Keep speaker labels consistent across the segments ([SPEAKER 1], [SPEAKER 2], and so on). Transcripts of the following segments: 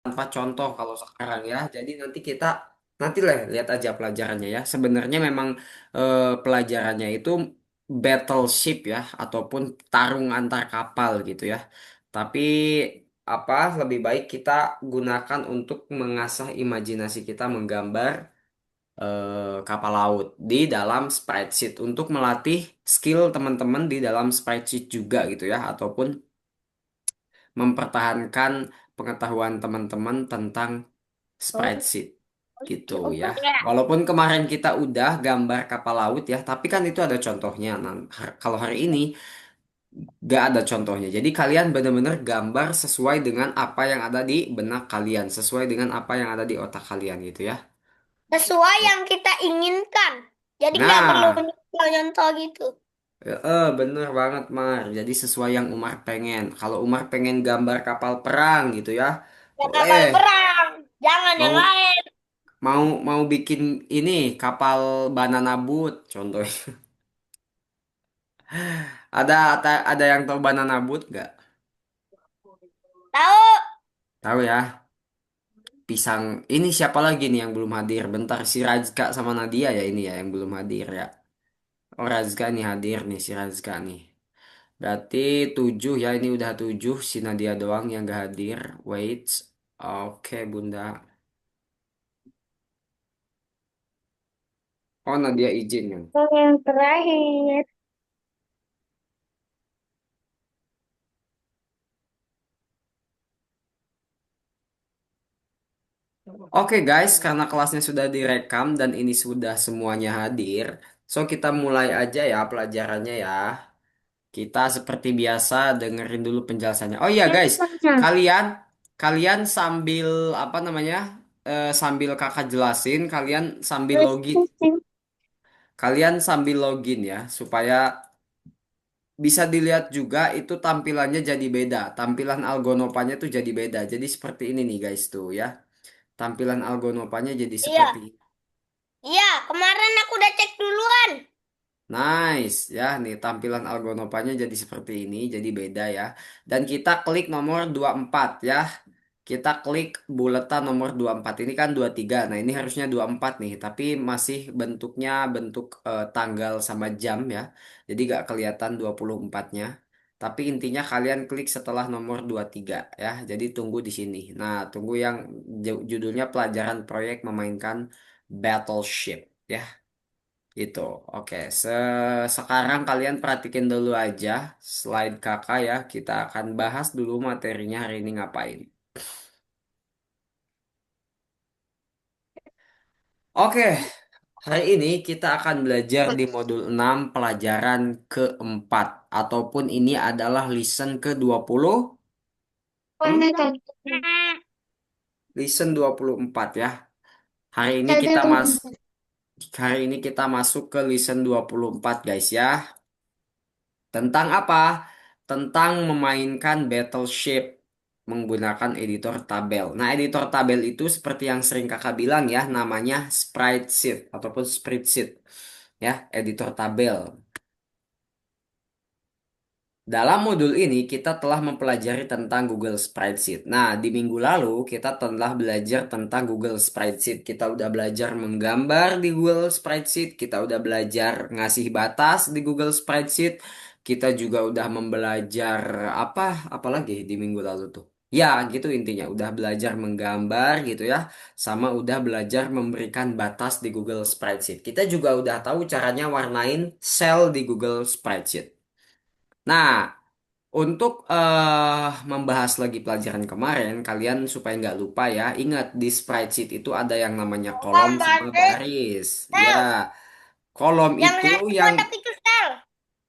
[SPEAKER 1] tanpa contoh kalau sekarang ya. Jadi nanti lah lihat aja pelajarannya ya. Sebenarnya memang pelajarannya itu battleship ya ataupun tarung antar kapal gitu ya. Tapi apa lebih baik kita gunakan untuk mengasah imajinasi kita menggambar kapal laut di dalam spreadsheet untuk melatih skill teman-teman di dalam spreadsheet juga gitu ya ataupun mempertahankan pengetahuan teman-teman tentang spreadsheet gitu ya. Walaupun kemarin kita udah gambar kapal laut ya, tapi kan itu ada contohnya. Nah, kalau hari ini gak ada contohnya. Jadi kalian benar-benar gambar sesuai dengan apa yang ada di benak kalian, sesuai dengan apa yang ada di otak kalian gitu ya.
[SPEAKER 2] Sesuai yang kita inginkan. Jadi nggak perlu
[SPEAKER 1] Nah,
[SPEAKER 2] nyontoh gitu.
[SPEAKER 1] bener banget Mar. Jadi sesuai yang Umar pengen. Kalau Umar pengen gambar kapal perang gitu ya,
[SPEAKER 2] Ya
[SPEAKER 1] boleh.
[SPEAKER 2] kapal perang. Jangan yang
[SPEAKER 1] Mau
[SPEAKER 2] lain.
[SPEAKER 1] mau mau bikin ini kapal banana boat contohnya. Ada yang tahu banana boat nggak?
[SPEAKER 2] Tahu?
[SPEAKER 1] Tahu ya. Pisang ini siapa lagi nih yang belum hadir? Bentar si Razka sama Nadia ya ini ya yang belum hadir ya. Oh Razka nih hadir nih si Razka nih. Berarti 7 ya ini udah 7 si Nadia doang yang gak hadir. Wait. Oke Bunda. Oh Nadia izin ya.
[SPEAKER 2] Yang terakhir.
[SPEAKER 1] Oke guys, karena kelasnya sudah direkam dan ini sudah semuanya hadir, so kita mulai aja ya pelajarannya ya. Kita seperti biasa dengerin dulu penjelasannya. Oh iya guys, kalian kalian sambil apa namanya? Sambil kakak jelasin, kalian sambil login ya, supaya bisa dilihat juga itu tampilannya jadi beda. Tampilan Algonopanya tuh jadi beda. Jadi seperti ini nih guys tuh ya. Tampilan Algonopanya jadi seperti
[SPEAKER 2] Iya.
[SPEAKER 1] ini.
[SPEAKER 2] Iya, kemarin aku udah cek duluan.
[SPEAKER 1] Nice ya, nih tampilan Algonopanya jadi seperti ini, jadi beda ya. Dan kita klik nomor 24 ya. Kita klik buletan nomor 24. Ini kan 23. Nah, ini harusnya 24 nih, tapi masih bentuknya bentuk tanggal sama jam ya. Jadi gak kelihatan 24-nya. Tapi intinya kalian klik setelah nomor 23 ya. Jadi tunggu di sini. Nah, tunggu yang judulnya pelajaran proyek memainkan Battleship ya. Itu, oke. Sekarang kalian perhatikan dulu aja slide kakak ya. Kita akan bahas dulu materinya hari ini ngapain. Oke, hari ini kita akan belajar di modul 6 pelajaran keempat. Ataupun ini adalah listen ke-20, listen 24 ya. Hari ini kita hari ini kita masuk ke listen 24 guys ya. Tentang apa? Tentang memainkan battleship menggunakan editor tabel. Nah, editor tabel itu seperti yang sering kakak bilang ya, namanya spreadsheet ataupun spreadsheet. Ya, editor tabel. Dalam modul ini kita telah mempelajari tentang Google Spreadsheet. Nah, di minggu lalu kita telah belajar tentang Google Spreadsheet. Kita udah belajar menggambar di Google Spreadsheet, kita udah belajar ngasih batas di Google Spreadsheet. Kita juga udah membelajar apalagi di minggu lalu tuh. Ya, gitu intinya. Udah belajar menggambar gitu ya, sama udah belajar memberikan batas di Google Spreadsheet. Kita juga udah tahu caranya warnain sel di Google Spreadsheet. Nah, untuk membahas lagi pelajaran kemarin, kalian supaya nggak lupa ya, ingat di spreadsheet itu ada yang namanya kolom sama
[SPEAKER 2] Gambarnya
[SPEAKER 1] baris. Ya,
[SPEAKER 2] sel.
[SPEAKER 1] kolom
[SPEAKER 2] Yang
[SPEAKER 1] itu
[SPEAKER 2] satu
[SPEAKER 1] yang
[SPEAKER 2] kotak itu sel.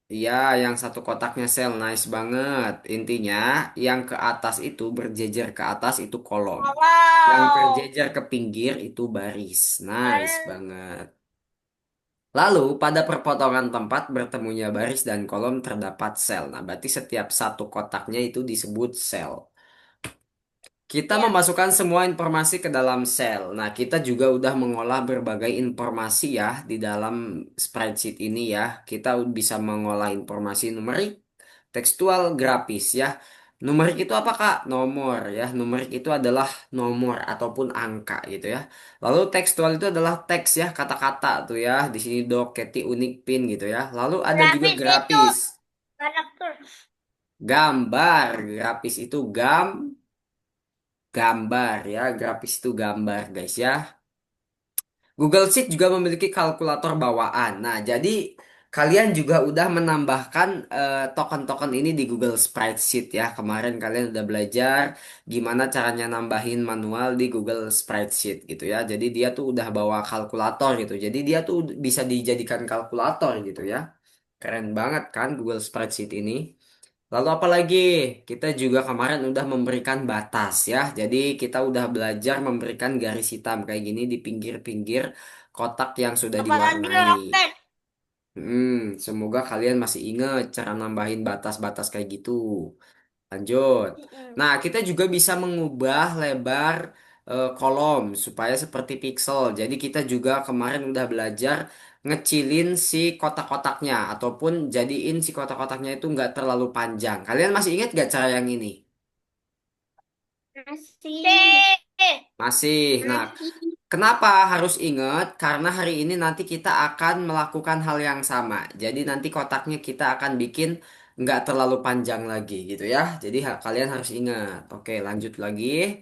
[SPEAKER 1] ya yang satu kotaknya sel, nice banget. Intinya yang ke atas itu berjejer ke atas itu kolom. Yang
[SPEAKER 2] Wow.
[SPEAKER 1] berjejer ke pinggir itu baris. Nice banget. Lalu, pada perpotongan tempat bertemunya baris dan kolom terdapat sel. Nah, berarti setiap satu kotaknya itu disebut sel. Kita
[SPEAKER 2] Ya.
[SPEAKER 1] memasukkan semua informasi ke dalam sel. Nah, kita juga udah mengolah berbagai informasi ya di dalam spreadsheet ini ya. Kita bisa mengolah informasi numerik, tekstual, grafis ya. Numerik itu apa Kak? Nomor ya. Numerik itu adalah nomor ataupun angka gitu ya. Lalu tekstual itu adalah teks ya, kata-kata tuh ya. Di sini dok, Keti, unik, pin gitu ya. Lalu ada juga
[SPEAKER 2] Grafis itu
[SPEAKER 1] grafis.
[SPEAKER 2] karakter.
[SPEAKER 1] Gambar. Grafis itu gambar ya. Grafis itu gambar guys ya. Google Sheet juga memiliki kalkulator bawaan. Nah, jadi kalian juga udah menambahkan token-token ini di Google Spreadsheet ya. Kemarin kalian udah belajar gimana caranya nambahin manual di Google Spreadsheet gitu ya. Jadi dia tuh udah bawa kalkulator gitu. Jadi dia tuh bisa dijadikan kalkulator gitu ya. Keren banget kan Google Spreadsheet ini. Lalu apalagi kita juga kemarin udah memberikan batas ya. Jadi kita udah belajar memberikan garis hitam kayak gini di pinggir-pinggir kotak yang sudah
[SPEAKER 2] Apalagi
[SPEAKER 1] diwarnai.
[SPEAKER 2] roket.
[SPEAKER 1] Semoga kalian masih ingat cara nambahin batas-batas kayak gitu. Lanjut.
[SPEAKER 2] Mm-mm.
[SPEAKER 1] Nah, kita juga bisa mengubah lebar kolom supaya seperti pixel. Jadi kita juga kemarin udah belajar ngecilin si kotak-kotaknya ataupun jadiin si kotak-kotaknya itu nggak terlalu panjang. Kalian masih ingat gak cara yang ini?
[SPEAKER 2] Masih.
[SPEAKER 1] Masih. Nah,
[SPEAKER 2] Masih.
[SPEAKER 1] kenapa harus ingat? Karena hari ini nanti kita akan melakukan hal yang sama. Jadi nanti kotaknya kita akan bikin nggak terlalu panjang lagi gitu ya. Jadi kalian harus ingat. Oke, lanjut lagi.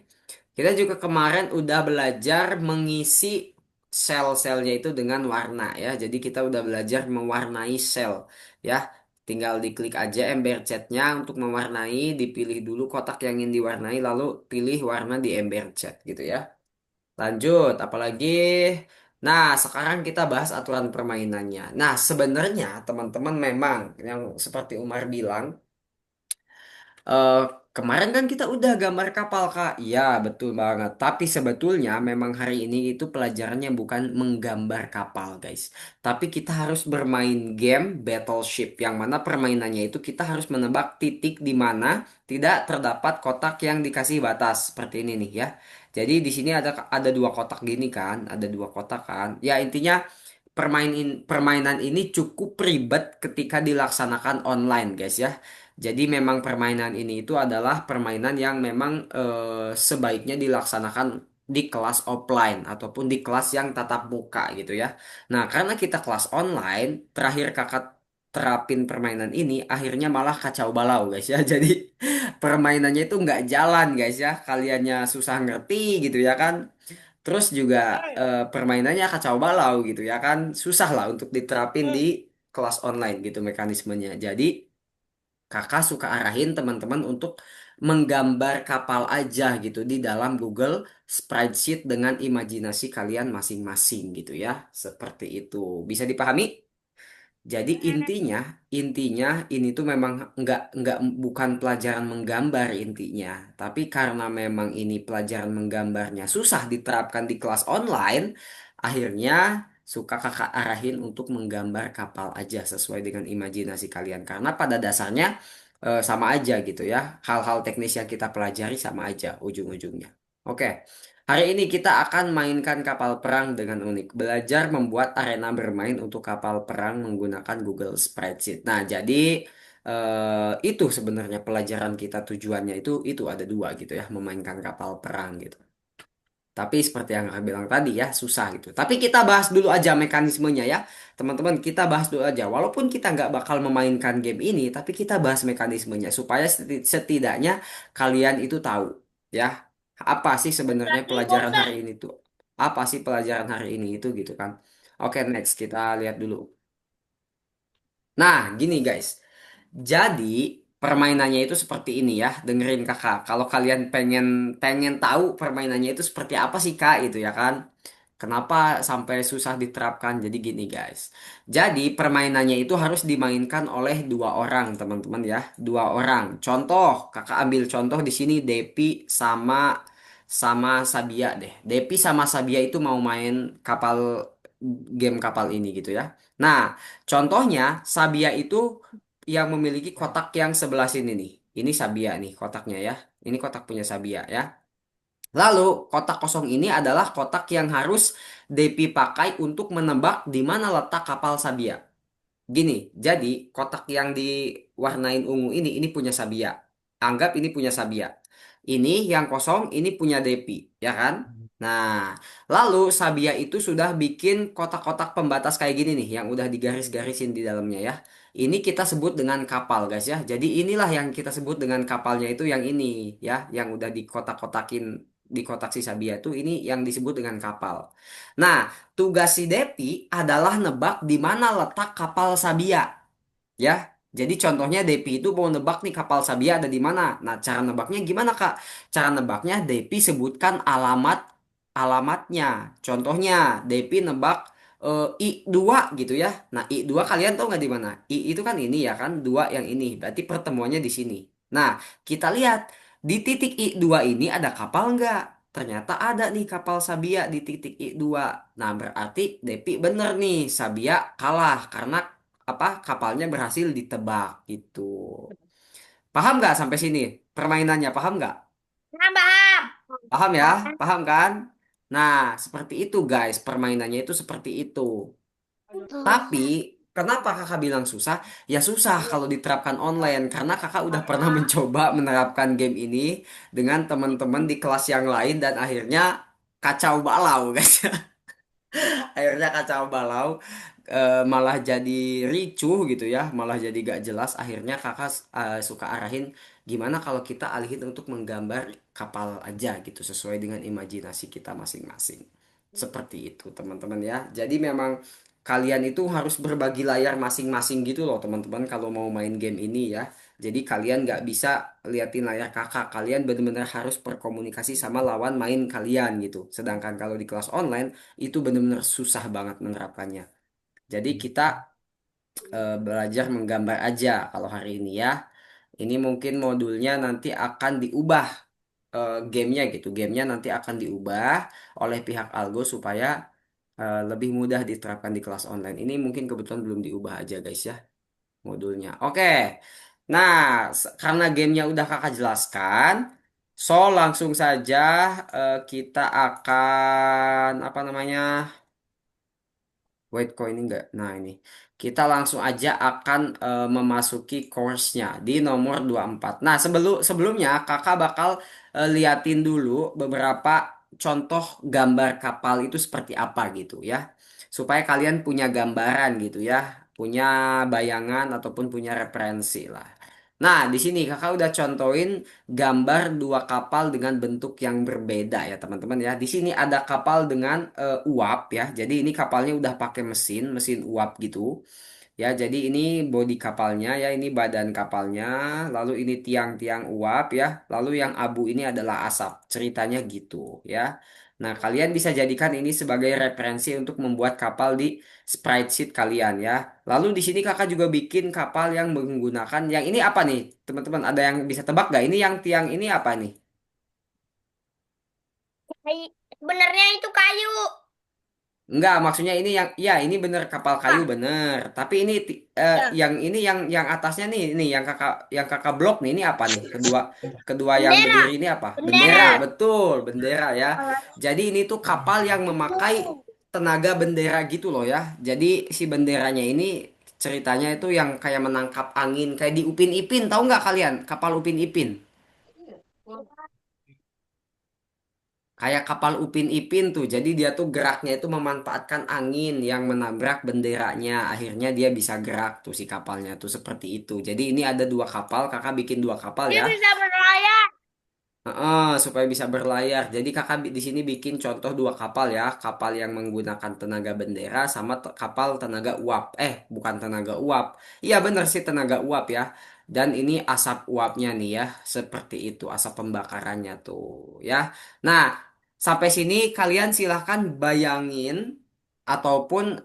[SPEAKER 1] Kita juga kemarin udah belajar mengisi sel-selnya itu dengan warna ya. Jadi kita udah belajar mewarnai sel ya. Tinggal diklik aja ember catnya untuk mewarnai, dipilih dulu kotak yang ingin diwarnai, lalu pilih warna di ember cat gitu ya. Lanjut, apalagi? Nah, sekarang kita bahas aturan permainannya. Nah, sebenarnya teman-teman memang yang seperti Umar bilang, Eh, kemarin kan kita udah gambar kapal, Kak. Iya, betul banget. Tapi sebetulnya memang hari ini itu pelajarannya bukan menggambar kapal, guys. Tapi kita harus bermain game Battleship, yang mana permainannya itu kita harus menebak titik di mana tidak terdapat kotak yang dikasih batas. Seperti ini nih ya. Jadi di sini ada dua kotak gini kan, ada dua kotak kan. Ya intinya permainan ini cukup ribet ketika dilaksanakan online, guys ya. Jadi memang permainan ini itu adalah permainan yang memang sebaiknya dilaksanakan di kelas offline ataupun di kelas yang tatap muka gitu ya. Nah, karena kita kelas online, terakhir kakak terapin permainan ini, akhirnya malah kacau balau guys ya. Jadi permainannya itu nggak jalan guys ya. Kaliannya susah ngerti gitu ya kan. Terus juga permainannya kacau balau gitu ya kan. Susah lah untuk diterapin di kelas online gitu mekanismenya. Jadi kakak suka arahin teman-teman untuk menggambar kapal aja gitu di dalam Google Spreadsheet dengan imajinasi kalian masing-masing gitu ya. Seperti itu. Bisa dipahami? Jadi intinya ini tuh memang nggak bukan pelajaran menggambar intinya, tapi karena memang ini pelajaran menggambarnya susah diterapkan di kelas online, akhirnya suka kakak arahin untuk menggambar kapal aja sesuai dengan imajinasi kalian. Karena pada dasarnya sama aja gitu ya, hal-hal teknis yang kita pelajari sama aja ujung-ujungnya. Oke. Hari ini kita akan mainkan kapal perang dengan unik. Belajar membuat arena bermain untuk kapal perang menggunakan Google Spreadsheet. Nah, jadi itu sebenarnya pelajaran kita tujuannya itu ada dua gitu ya, memainkan kapal perang gitu. Tapi seperti yang aku bilang tadi ya, susah gitu. Tapi kita bahas dulu aja mekanismenya ya. Teman-teman, kita bahas dulu aja. Walaupun kita nggak bakal memainkan game ini, tapi kita bahas mekanismenya. Supaya setidaknya kalian itu tahu ya. Apa sih sebenarnya
[SPEAKER 2] Lagi
[SPEAKER 1] pelajaran hari
[SPEAKER 2] bosan.
[SPEAKER 1] ini tuh? Apa sih pelajaran hari ini itu gitu kan. Oke, next. Kita lihat dulu. Nah, gini guys. Jadi permainannya itu seperti ini ya. Dengerin kakak. Kalau kalian pengen pengen tahu permainannya itu seperti apa sih kak itu ya kan. Kenapa sampai susah diterapkan? Jadi gini guys. Jadi permainannya itu harus dimainkan oleh dua orang teman-teman ya. Dua orang. Contoh, kakak ambil contoh di sini Depi sama sama Sabia deh. Depi sama Sabia itu mau main kapal game kapal ini gitu ya. Nah, contohnya Sabia itu yang memiliki kotak yang sebelah sini nih. Ini Sabia nih kotaknya ya. Ini kotak punya Sabia ya. Lalu kotak kosong ini adalah kotak yang harus Depi pakai untuk menebak di mana letak kapal Sabia. Gini, jadi kotak yang diwarnain ungu ini punya Sabia. Anggap ini punya Sabia. Ini yang kosong, ini punya Depi, ya kan? Nah, lalu Sabia itu sudah bikin kotak-kotak pembatas kayak gini nih, yang udah digaris-garisin di dalamnya ya. Ini kita sebut dengan kapal, guys ya. Jadi inilah yang kita sebut dengan kapalnya itu yang ini, ya, yang udah dikotak-kotakin di kotak si Sabia itu ini yang disebut dengan kapal. Nah, tugas si Depi adalah nebak di mana letak kapal Sabia. Ya, jadi contohnya Depi itu mau nebak nih kapal Sabia ada di mana. Nah, cara nebaknya gimana, Kak? Cara nebaknya Depi sebutkan alamatnya. Contohnya Depi nebak I2 gitu ya. Nah, I2 kalian tahu nggak di mana? I itu kan ini ya kan, dua yang ini. Berarti pertemuannya di sini. Nah, kita lihat di titik I2 ini ada kapal nggak? Ternyata ada nih kapal Sabia di titik I2. Nah, berarti Depi bener nih, Sabia kalah karena apa kapalnya berhasil ditebak gitu. Paham nggak sampai sini permainannya? Paham nggak?
[SPEAKER 2] Nah, paham.
[SPEAKER 1] Paham ya? Paham kan? Nah, seperti itu guys, permainannya itu seperti itu. Tapi kenapa kakak bilang susah? Ya susah kalau diterapkan online karena kakak udah pernah mencoba menerapkan game ini dengan teman-teman di kelas yang lain dan akhirnya kacau balau guys. Akhirnya kacau balau, malah jadi ricuh gitu ya, malah jadi gak jelas. Akhirnya kakak suka arahin gimana kalau kita alihin untuk menggambar kapal aja gitu sesuai dengan imajinasi kita masing-masing. Seperti itu teman-teman ya. Jadi memang kalian itu harus berbagi layar masing-masing gitu loh teman-teman kalau mau main game ini ya. Jadi kalian nggak bisa liatin layar kakak, kalian benar-benar harus berkomunikasi sama lawan main kalian gitu. Sedangkan kalau di kelas online itu benar-benar susah banget menerapkannya. Jadi kita belajar menggambar aja kalau hari ini ya. Ini mungkin modulnya nanti akan diubah gamenya gitu. Gamenya nanti akan diubah oleh pihak Algo supaya lebih mudah diterapkan di kelas online. Ini mungkin kebetulan belum diubah aja guys ya modulnya. Oke. Nah, karena gamenya udah kakak jelaskan, so langsung saja kita akan apa namanya? Wait, kok ini enggak? Nah, ini. Kita langsung aja akan memasuki course-nya di nomor 24. Nah, sebelumnya kakak bakal liatin dulu beberapa contoh gambar kapal itu seperti apa gitu ya. Supaya kalian punya gambaran gitu ya, punya bayangan ataupun punya referensi lah. Nah, di sini kakak udah contohin gambar dua kapal dengan bentuk yang berbeda ya teman-teman ya. Di sini ada kapal dengan uap ya. Jadi ini kapalnya udah pakai mesin uap gitu. Ya, jadi ini bodi kapalnya ya, ini badan kapalnya, lalu ini tiang-tiang uap ya, lalu yang abu ini adalah asap. Ceritanya gitu ya. Nah, kalian bisa jadikan ini sebagai referensi untuk membuat kapal di sprite sheet kalian ya. Lalu di sini kakak juga bikin kapal yang menggunakan yang ini apa nih? Teman-teman ada yang bisa tebak gak? Ini yang tiang ini apa nih?
[SPEAKER 2] Sebenarnya itu kayu.
[SPEAKER 1] Enggak, maksudnya ini yang ya ini bener kapal kayu
[SPEAKER 2] Ah,
[SPEAKER 1] bener. Tapi ini
[SPEAKER 2] ya.
[SPEAKER 1] yang ini yang atasnya nih ini yang kakak blok nih ini apa nih? Kedua kedua yang
[SPEAKER 2] Bendera.
[SPEAKER 1] berdiri ini apa? Bendera,
[SPEAKER 2] Bendera.
[SPEAKER 1] betul, bendera ya. Jadi ini tuh kapal yang memakai
[SPEAKER 2] Itu.
[SPEAKER 1] tenaga bendera gitu loh ya. Jadi si benderanya ini ceritanya itu yang kayak menangkap angin kayak di Upin Ipin, tahu nggak kalian? Kapal Upin Ipin. Kayak kapal Upin Ipin tuh. Jadi dia tuh geraknya itu memanfaatkan angin yang menabrak benderanya. Akhirnya dia bisa gerak tuh si kapalnya tuh seperti itu. Jadi ini ada dua kapal, kakak bikin dua kapal
[SPEAKER 2] Dia
[SPEAKER 1] ya.
[SPEAKER 2] bisa berlayar.
[SPEAKER 1] Heeh, supaya bisa berlayar. Jadi kakak di sini bikin contoh dua kapal ya. Kapal yang menggunakan tenaga bendera sama kapal tenaga uap. Bukan tenaga uap. Iya bener sih tenaga uap ya. Dan ini asap uapnya nih ya. Seperti itu asap pembakarannya tuh ya. Nah, sampai sini kalian silahkan bayangin ataupun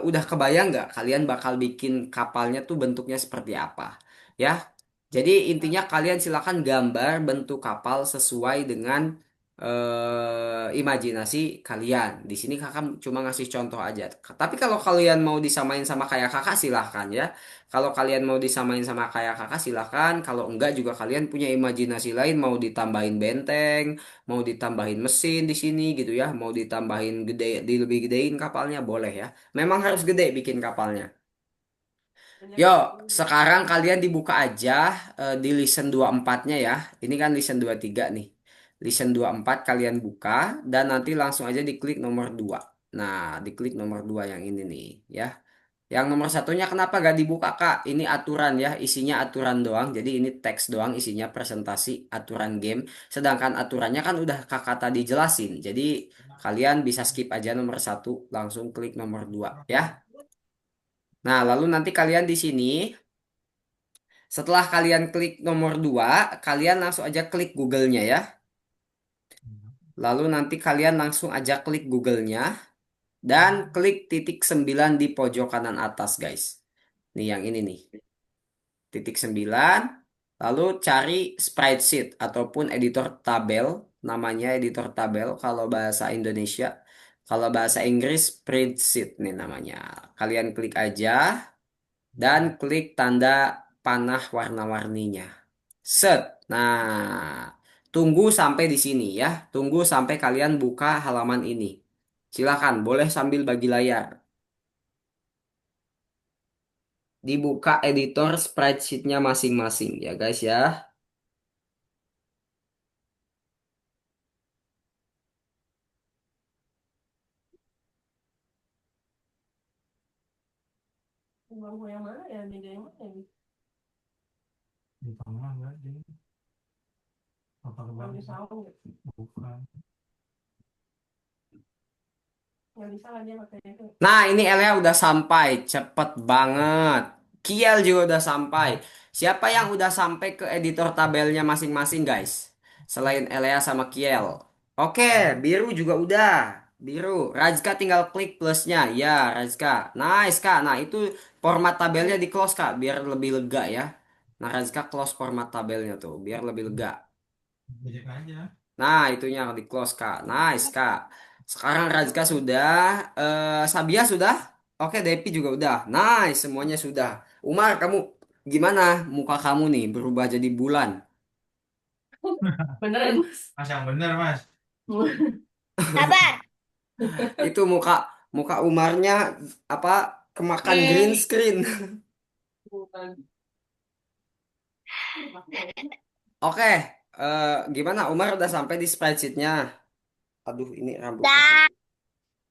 [SPEAKER 1] udah kebayang nggak kalian bakal bikin kapalnya tuh bentuknya seperti apa? Ya, jadi intinya kalian silakan gambar bentuk kapal sesuai dengan imajinasi kalian. Di sini kakak cuma ngasih contoh aja. Tapi kalau kalian mau disamain sama kayak kakak silahkan ya. Kalau kalian mau disamain sama kayak kakak silahkan. Kalau enggak juga kalian punya imajinasi lain mau ditambahin benteng, mau ditambahin mesin di sini gitu ya, mau ditambahin gede, lebih gedein kapalnya boleh ya. Memang harus gede bikin kapalnya. Yuk, sekarang kalian dibuka aja di listen 24-nya ya. Ini kan listen 23 nih. Listen 24 kalian buka dan nanti langsung aja diklik nomor 2. Nah, diklik nomor 2 yang ini nih ya. Yang nomor satunya kenapa gak dibuka Kak? Ini aturan ya, isinya aturan doang. Jadi ini teks doang, isinya presentasi aturan game. Sedangkan aturannya kan udah Kakak tadi jelasin. Jadi kalian bisa skip aja nomor satu, langsung klik nomor 2 ya. Nah, lalu nanti kalian di sini, setelah kalian klik nomor 2 kalian langsung aja klik Google-nya ya. Lalu nanti kalian langsung aja klik Google-nya dan klik titik 9 di pojok kanan atas guys. Nih yang ini nih. Titik 9 lalu cari spreadsheet ataupun editor tabel, namanya editor tabel kalau bahasa Indonesia. Kalau bahasa Inggris spreadsheet nih namanya. Kalian klik aja dan klik tanda panah warna-warninya. Set. Nah, tunggu sampai di sini ya. Tunggu sampai kalian buka halaman ini. Silakan, boleh sambil bagi layar. Dibuka editor spreadsheetnya masing-masing ya guys ya. Nah, ini Elia udah sampai. Cepet banget. Kiel juga udah sampai. Siapa yang udah sampai ke editor tabelnya masing-masing, guys? Selain Elia sama Kiel. Oke, biru juga udah. Biru. Rajka tinggal klik plusnya. Ya, Rajka. Nice, Kak. Nah, itu format tabelnya di close, Kak. Biar lebih lega ya. Nah, Rajka close format tabelnya tuh. Biar lebih lega. Nah, itunya di close, Kak. Nice, Kak. Sekarang Rajka sudah, Sabia sudah, oke, Depi juga udah. Nice, semuanya sudah. Umar, kamu gimana? Muka kamu nih berubah jadi bulan.
[SPEAKER 2] Beneran.
[SPEAKER 3] Mas yang bener mas.
[SPEAKER 2] Sabar.
[SPEAKER 1] Itu muka muka Umarnya apa? Kemakan green
[SPEAKER 2] Hmm.
[SPEAKER 1] screen. Oke, gimana? Umar udah sampai di spreadsheetnya. Aduh, ini rambut kakak.
[SPEAKER 2] Dah.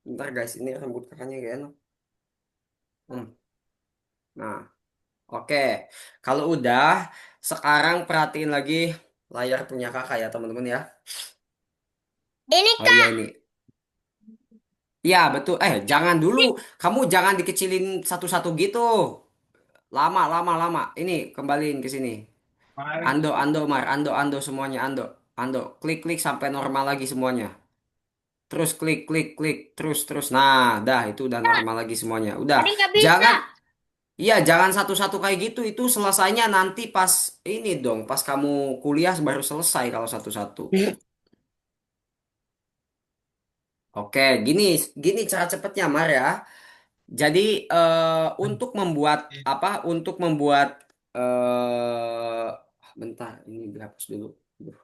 [SPEAKER 1] Bentar guys, ini rambut kakaknya gak enak. Hmm. Nah, oke. Kalau udah, sekarang perhatiin lagi layar punya kakak ya teman-teman ya.
[SPEAKER 2] Ini
[SPEAKER 1] Oh iya
[SPEAKER 2] Kak.
[SPEAKER 1] ini. Iya betul. Jangan dulu. Kamu jangan dikecilin satu-satu gitu. Lama, lama, lama. Ini kembaliin ke sini.
[SPEAKER 3] Kemarin
[SPEAKER 1] Ando, Ando, Mar. Ando, Ando semuanya. Ando, Ando. Klik, klik sampai normal lagi semuanya. Terus klik, klik, klik. Terus, terus. Nah, dah itu udah normal lagi semuanya. Udah.
[SPEAKER 2] Tadi nggak bisa.
[SPEAKER 1] Jangan, iya jangan satu-satu kayak gitu. Itu selesainya nanti pas ini dong. Pas kamu kuliah baru selesai kalau satu-satu. Oke, gini, gini cara cepetnya, Mar ya. Jadi untuk membuat apa? Untuk membuat bentar, ini dihapus dulu. Aduh.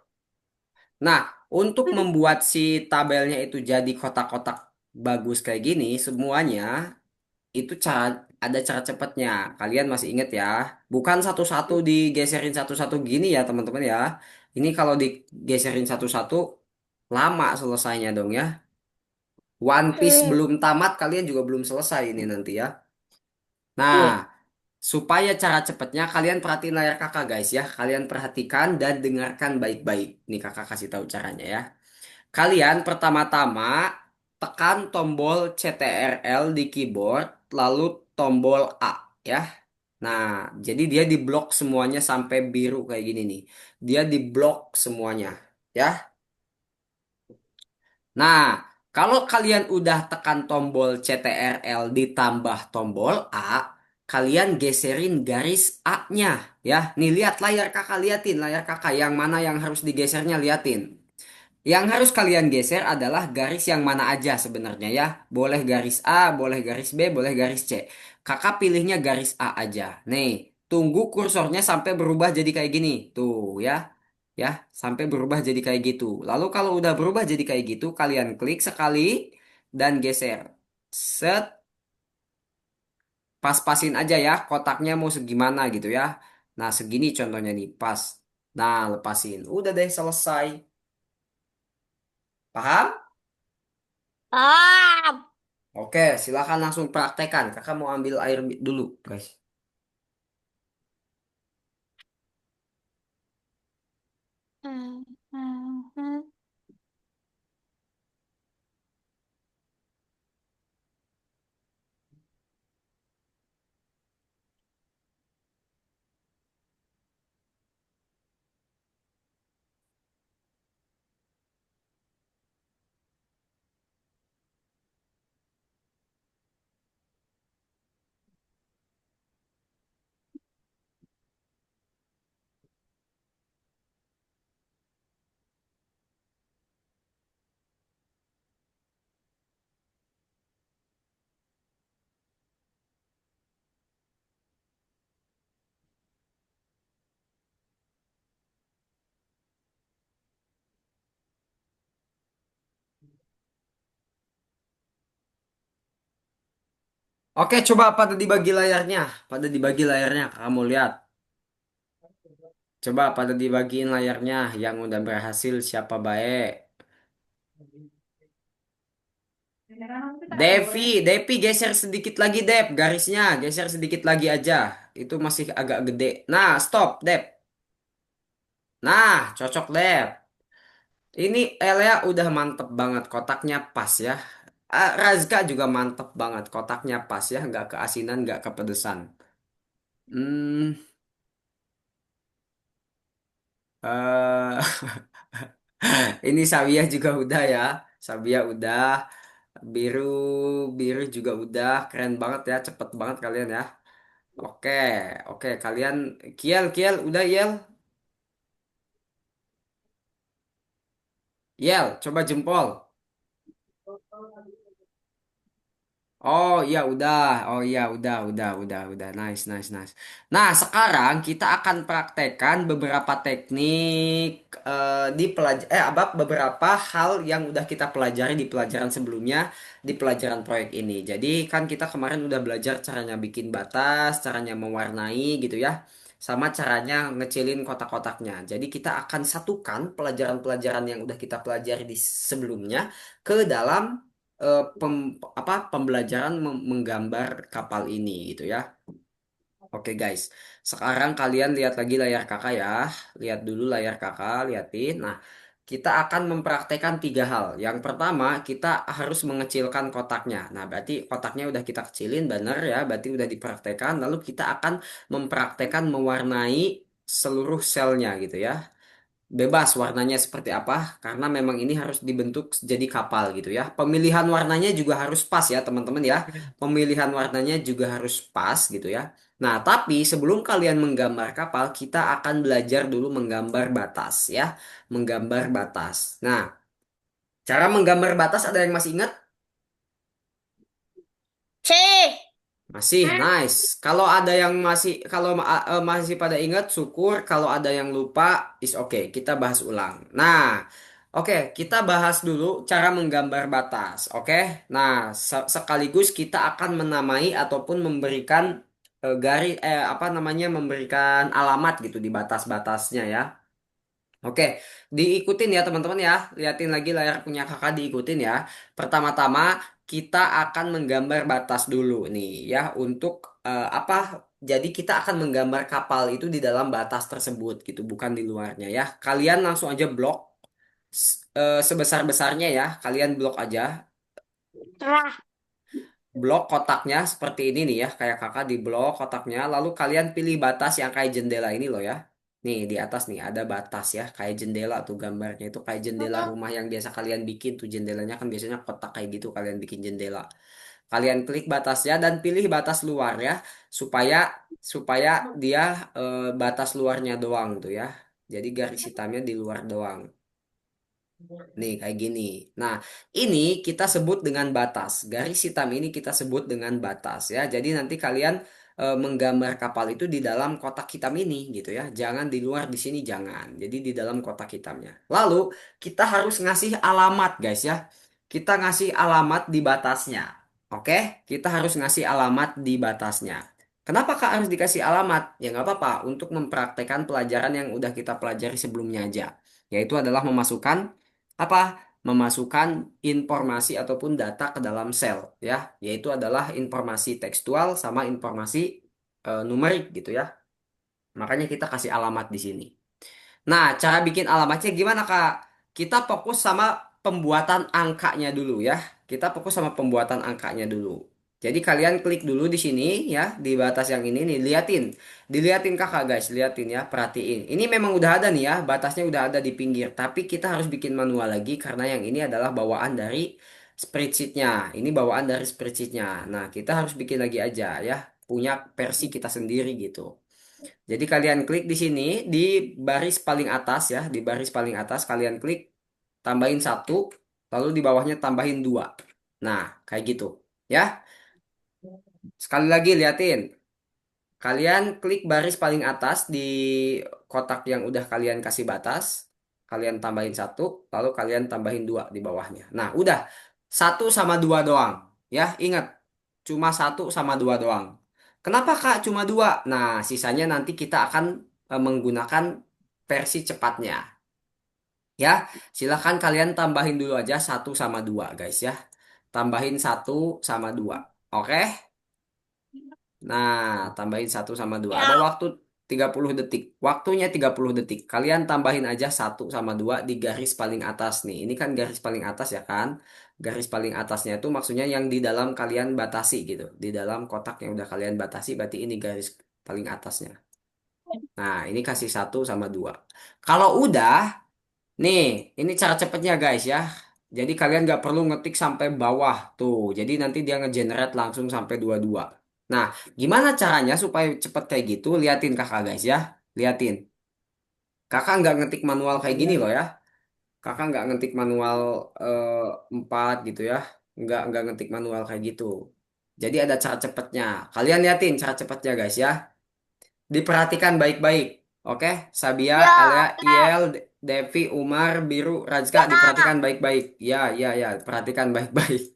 [SPEAKER 1] Nah, untuk membuat si tabelnya itu jadi kotak-kotak bagus kayak gini, semuanya itu ada cara cepatnya. Kalian masih inget ya? Bukan satu-satu digeserin satu-satu gini ya, teman-teman ya. Ini kalau digeserin satu-satu lama selesainya dong ya. One Piece
[SPEAKER 2] Hmm.
[SPEAKER 1] belum tamat, kalian juga belum selesai ini nanti ya. Nah, supaya cara cepatnya kalian perhatiin layar kakak guys ya. Kalian perhatikan dan dengarkan baik-baik. Nih kakak kasih tahu caranya ya. Kalian pertama-tama tekan tombol CTRL di keyboard, lalu tombol A ya. Nah, jadi dia diblok semuanya sampai biru kayak gini nih. Dia diblok semuanya ya. Nah, kalau kalian udah tekan tombol CTRL ditambah tombol A, kalian geserin garis A-nya ya. Nih lihat layar kakak, liatin layar kakak yang mana yang harus digesernya, liatin. Yang harus kalian geser adalah garis yang mana aja sebenarnya ya. Boleh garis A, boleh garis B, boleh garis C. Kakak pilihnya garis A aja. Nih, tunggu kursornya sampai berubah jadi kayak gini. Tuh ya. Ya, sampai berubah jadi kayak gitu. Lalu kalau udah berubah jadi kayak gitu, kalian klik sekali dan geser. Set, pas-pasin aja ya, kotaknya mau segimana gitu ya. Nah, segini contohnya nih, pas. Nah, lepasin. Udah deh selesai. Paham?
[SPEAKER 2] Ah.
[SPEAKER 1] Oke, silakan langsung praktekan. Kakak mau ambil air dulu, guys.
[SPEAKER 2] Hmm, hmm, hmm.
[SPEAKER 1] Oke, coba pada dibagi layarnya. Pada dibagi layarnya, kamu lihat. Coba pada dibagiin layarnya yang udah berhasil siapa baik. Devi geser sedikit lagi, Dep. Garisnya, geser sedikit lagi aja. Itu masih agak gede. Nah, stop, Dep. Nah, cocok, Dep. Ini Elia udah mantep banget, kotaknya pas ya. Razka juga mantep banget, kotaknya pas ya. Nggak keasinan, nggak kepedesan. Hmm, eh ini Sabia juga udah ya. Sabia udah. Biru, biru juga udah. Keren banget ya, cepet banget kalian ya. Oke, oke kalian Kiel, Kiel udah Yel. Yel, coba jempol. Oh iya udah, oh iya udah. Nice, nice, nice. Nah sekarang kita akan praktekkan beberapa teknik apa beberapa hal yang udah kita pelajari di pelajaran sebelumnya di pelajaran proyek ini. Jadi kan kita kemarin udah belajar caranya bikin batas, caranya mewarnai gitu ya, sama caranya ngecilin kotak-kotaknya. Jadi kita akan satukan pelajaran-pelajaran yang udah kita pelajari di sebelumnya ke dalam pembelajaran menggambar kapal ini gitu ya. Oke guys, sekarang kalian lihat lagi layar kakak ya. Lihat dulu layar kakak, liatin. Nah, kita akan mempraktekkan tiga hal. Yang pertama, kita harus mengecilkan kotaknya. Nah, berarti kotaknya udah kita kecilin, bener ya. Berarti udah dipraktekkan. Lalu kita akan mempraktekkan mewarnai seluruh selnya gitu ya. Bebas warnanya seperti apa, karena memang ini harus dibentuk jadi kapal gitu ya. Pemilihan warnanya juga harus pas ya teman-teman ya. Pemilihan warnanya juga harus pas gitu ya. Nah, tapi sebelum kalian menggambar kapal, kita akan belajar dulu menggambar batas ya. Menggambar batas. Nah, cara menggambar batas ada yang masih ingat?
[SPEAKER 2] C.
[SPEAKER 1] Masih nice. Kalau ada yang masih masih pada ingat syukur. Kalau ada yang lupa is oke. Kita bahas ulang. Nah, oke, kita bahas dulu cara menggambar batas. Oke. Nah, sekaligus kita akan menamai ataupun memberikan apa namanya memberikan alamat gitu di batas-batasnya ya. Oke, diikutin ya teman-teman ya. Liatin lagi layar punya kakak diikutin ya. Pertama-tama kita akan menggambar batas dulu nih ya untuk apa? Jadi kita akan menggambar kapal itu di dalam batas tersebut gitu, bukan di luarnya ya. Kalian langsung aja blok sebesar-besarnya ya. Kalian blok aja.
[SPEAKER 2] Cerah.
[SPEAKER 1] Blok kotaknya seperti ini nih ya, kayak kakak di blok kotaknya. Lalu kalian pilih batas yang kayak jendela ini loh ya. Nih di atas nih ada batas ya, kayak jendela tuh gambarnya itu kayak jendela rumah yang biasa kalian bikin tuh jendelanya kan biasanya kotak kayak gitu kalian bikin jendela. Kalian klik batasnya dan pilih batas luar ya, supaya supaya dia batas luarnya doang tuh ya. Jadi garis hitamnya di luar doang. Nih, kayak gini. Nah, ini kita sebut dengan batas. Garis hitam ini kita sebut dengan batas ya. Jadi nanti kalian menggambar kapal itu di dalam kotak hitam ini gitu ya. Jangan di luar di sini jangan. Jadi di dalam kotak hitamnya. Lalu kita harus ngasih alamat guys ya. Kita ngasih alamat di batasnya. Oke, kita harus ngasih alamat di batasnya. Kenapa Kak harus dikasih alamat? Ya nggak apa-apa, untuk mempraktekkan pelajaran yang udah kita pelajari sebelumnya aja. Yaitu adalah memasukkan apa? Memasukkan informasi ataupun data ke dalam sel, ya. Yaitu adalah informasi tekstual sama informasi numerik gitu ya. Makanya kita kasih alamat di sini. Nah, cara bikin alamatnya gimana, Kak? Kita fokus sama pembuatan angkanya dulu ya. Kita fokus sama pembuatan angkanya dulu. Jadi kalian klik dulu di sini ya, di batas yang ini nih, liatin. Diliatin Kakak guys, liatin ya, perhatiin. Ini memang udah ada nih ya, batasnya udah ada di pinggir. Tapi kita harus bikin manual lagi karena yang ini adalah bawaan dari spreadsheetnya. Ini bawaan dari spreadsheetnya. Nah, kita harus bikin lagi aja ya, punya versi kita sendiri gitu. Jadi kalian klik di sini di baris paling atas ya, di baris paling atas kalian klik tambahin satu, lalu di bawahnya tambahin dua. Nah, kayak gitu ya. Sekali lagi liatin, kalian klik baris paling atas di kotak yang udah kalian kasih batas, kalian tambahin satu, lalu kalian tambahin dua di bawahnya. Nah, udah satu sama dua doang ya. Ingat, cuma satu sama dua doang. Kenapa Kak cuma dua? Nah, sisanya nanti kita akan menggunakan versi cepatnya. Ya, silahkan kalian tambahin dulu aja satu sama dua, guys ya. Tambahin satu sama dua. Oke? Nah, tambahin satu sama dua. Ada
[SPEAKER 2] Ya.
[SPEAKER 1] waktu 30 detik. Waktunya 30 detik. Kalian tambahin aja satu sama dua di garis paling atas nih. Ini kan garis paling atas ya kan? Garis paling atasnya itu maksudnya yang di dalam kalian batasi gitu. Di dalam kotak yang udah kalian batasi, berarti ini garis paling atasnya. Nah, ini kasih satu sama dua. Kalau udah, nih, ini cara cepetnya guys ya. Jadi kalian nggak perlu ngetik sampai bawah tuh. Jadi nanti dia ngegenerate langsung sampai 22. Nah, gimana caranya supaya cepet kayak gitu? Liatin kakak guys ya. Liatin. Kakak nggak ngetik manual kayak gini loh ya. Kakak nggak ngetik manual 4 gitu ya. Nggak ngetik manual kayak gitu. Jadi ada cara cepetnya. Kalian liatin cara cepetnya guys ya. Diperhatikan baik-baik. Oke, Sabia,
[SPEAKER 2] Ya,
[SPEAKER 1] Elia,
[SPEAKER 2] oke.
[SPEAKER 1] Iel, Devi, Umar, Biru, Rajka,
[SPEAKER 2] Ya.
[SPEAKER 1] diperhatikan baik-baik. Ya, ya, ya, perhatikan baik-baik.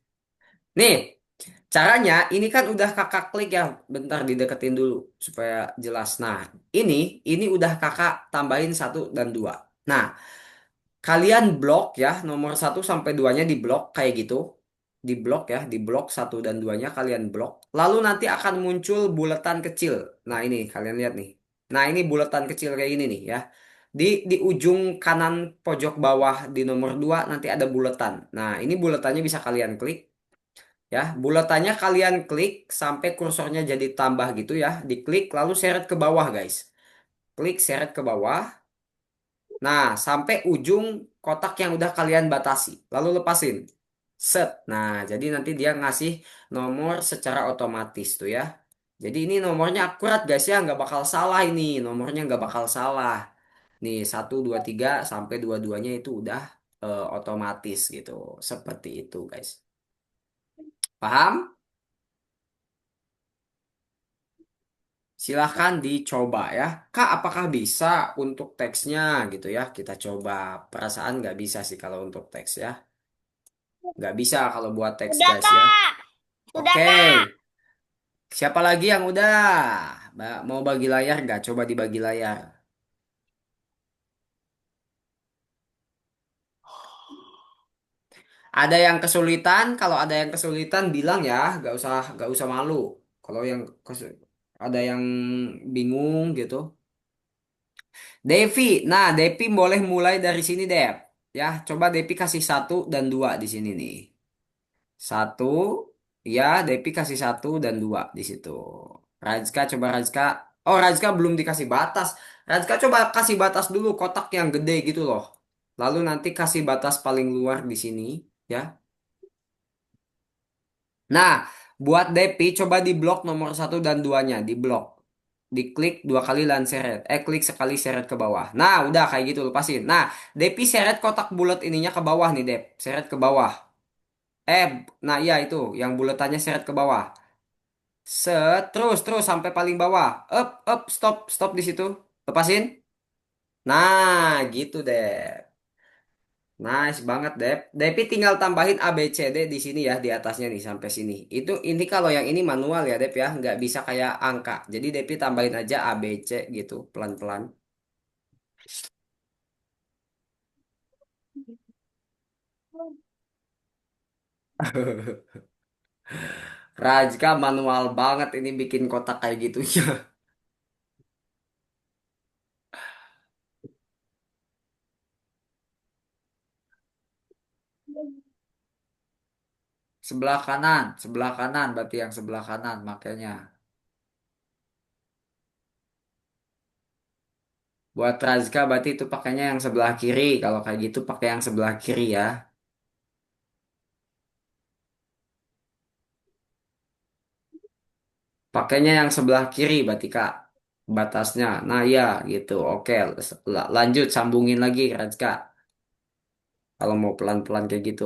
[SPEAKER 1] Nih, caranya ini kan udah kakak klik ya. Bentar dideketin dulu supaya jelas. Nah, ini udah kakak tambahin satu dan dua. Nah, kalian blok ya, nomor satu sampai duanya di blok kayak gitu. Di blok ya, di blok satu dan duanya kalian blok. Lalu nanti akan muncul buletan kecil. Nah ini kalian lihat nih. Nah ini buletan kecil kayak ini nih ya. Di ujung kanan pojok bawah di nomor 2 nanti ada buletan. Nah ini buletannya bisa kalian klik ya. Buletannya kalian klik sampai kursornya jadi tambah gitu ya. Diklik lalu seret ke bawah guys. Klik seret ke bawah. Nah, sampai ujung kotak yang udah kalian batasi. Lalu lepasin. Set. Nah, jadi nanti dia ngasih nomor secara otomatis tuh ya. Jadi ini nomornya akurat guys ya. Nggak bakal salah ini. Nomornya nggak bakal salah. Nih, satu 2 3 sampai dua-duanya itu udah otomatis gitu. Seperti itu guys. Paham? Silahkan dicoba ya. Kak, apakah bisa untuk teksnya gitu ya? Kita coba. Perasaan nggak bisa sih kalau untuk teks ya. Nggak bisa kalau buat teks
[SPEAKER 2] Sudah,
[SPEAKER 1] guys ya.
[SPEAKER 2] Kak. Sudah,
[SPEAKER 1] Oke,
[SPEAKER 2] Kak.
[SPEAKER 1] siapa lagi yang udah? Mau bagi layar nggak? Coba dibagi layar. Ada yang kesulitan? Kalau ada yang kesulitan bilang ya, nggak usah malu. Kalau yang ada yang bingung gitu. Devi, nah Devi boleh mulai dari sini Dev. Ya, coba Devi kasih satu dan dua di sini nih. Satu, ya, Depi kasih satu dan dua di situ. Rajka coba Rajka. Oh, Rajka belum dikasih batas. Rajka coba kasih batas dulu kotak yang gede gitu loh. Lalu nanti kasih batas paling luar di sini, ya. Nah, buat Depi coba di blok nomor satu dan duanya di blok. Diklik dua kali dan seret. Klik sekali seret ke bawah. Nah, udah kayak gitu lepasin. Nah, Depi seret kotak bulat ininya ke bawah nih, Dep. Seret ke bawah. Eh, nah iya itu yang buletannya seret ke bawah. Set, terus sampai paling bawah. Stop di situ. Lepasin. Nah, gitu deh. Nice banget, Dep. Depi tinggal tambahin A, B, C, D di sini ya, di atasnya nih sampai sini. Ini kalau yang ini manual ya, Dep ya, nggak bisa kayak angka. Jadi Depi tambahin aja A, B, C gitu, pelan-pelan. Rajka manual banget ini bikin kotak kayak gitu ya. Sebelah kanan berarti yang sebelah kanan makanya. Buat Rajka berarti itu pakainya yang sebelah kiri. Kalau kayak gitu pakai yang sebelah kiri ya. Pakainya yang sebelah kiri berarti Kak. Batasnya. Nah ya gitu. Oke. Lanjut sambungin lagi Rajka. Kalau mau pelan-pelan kayak gitu.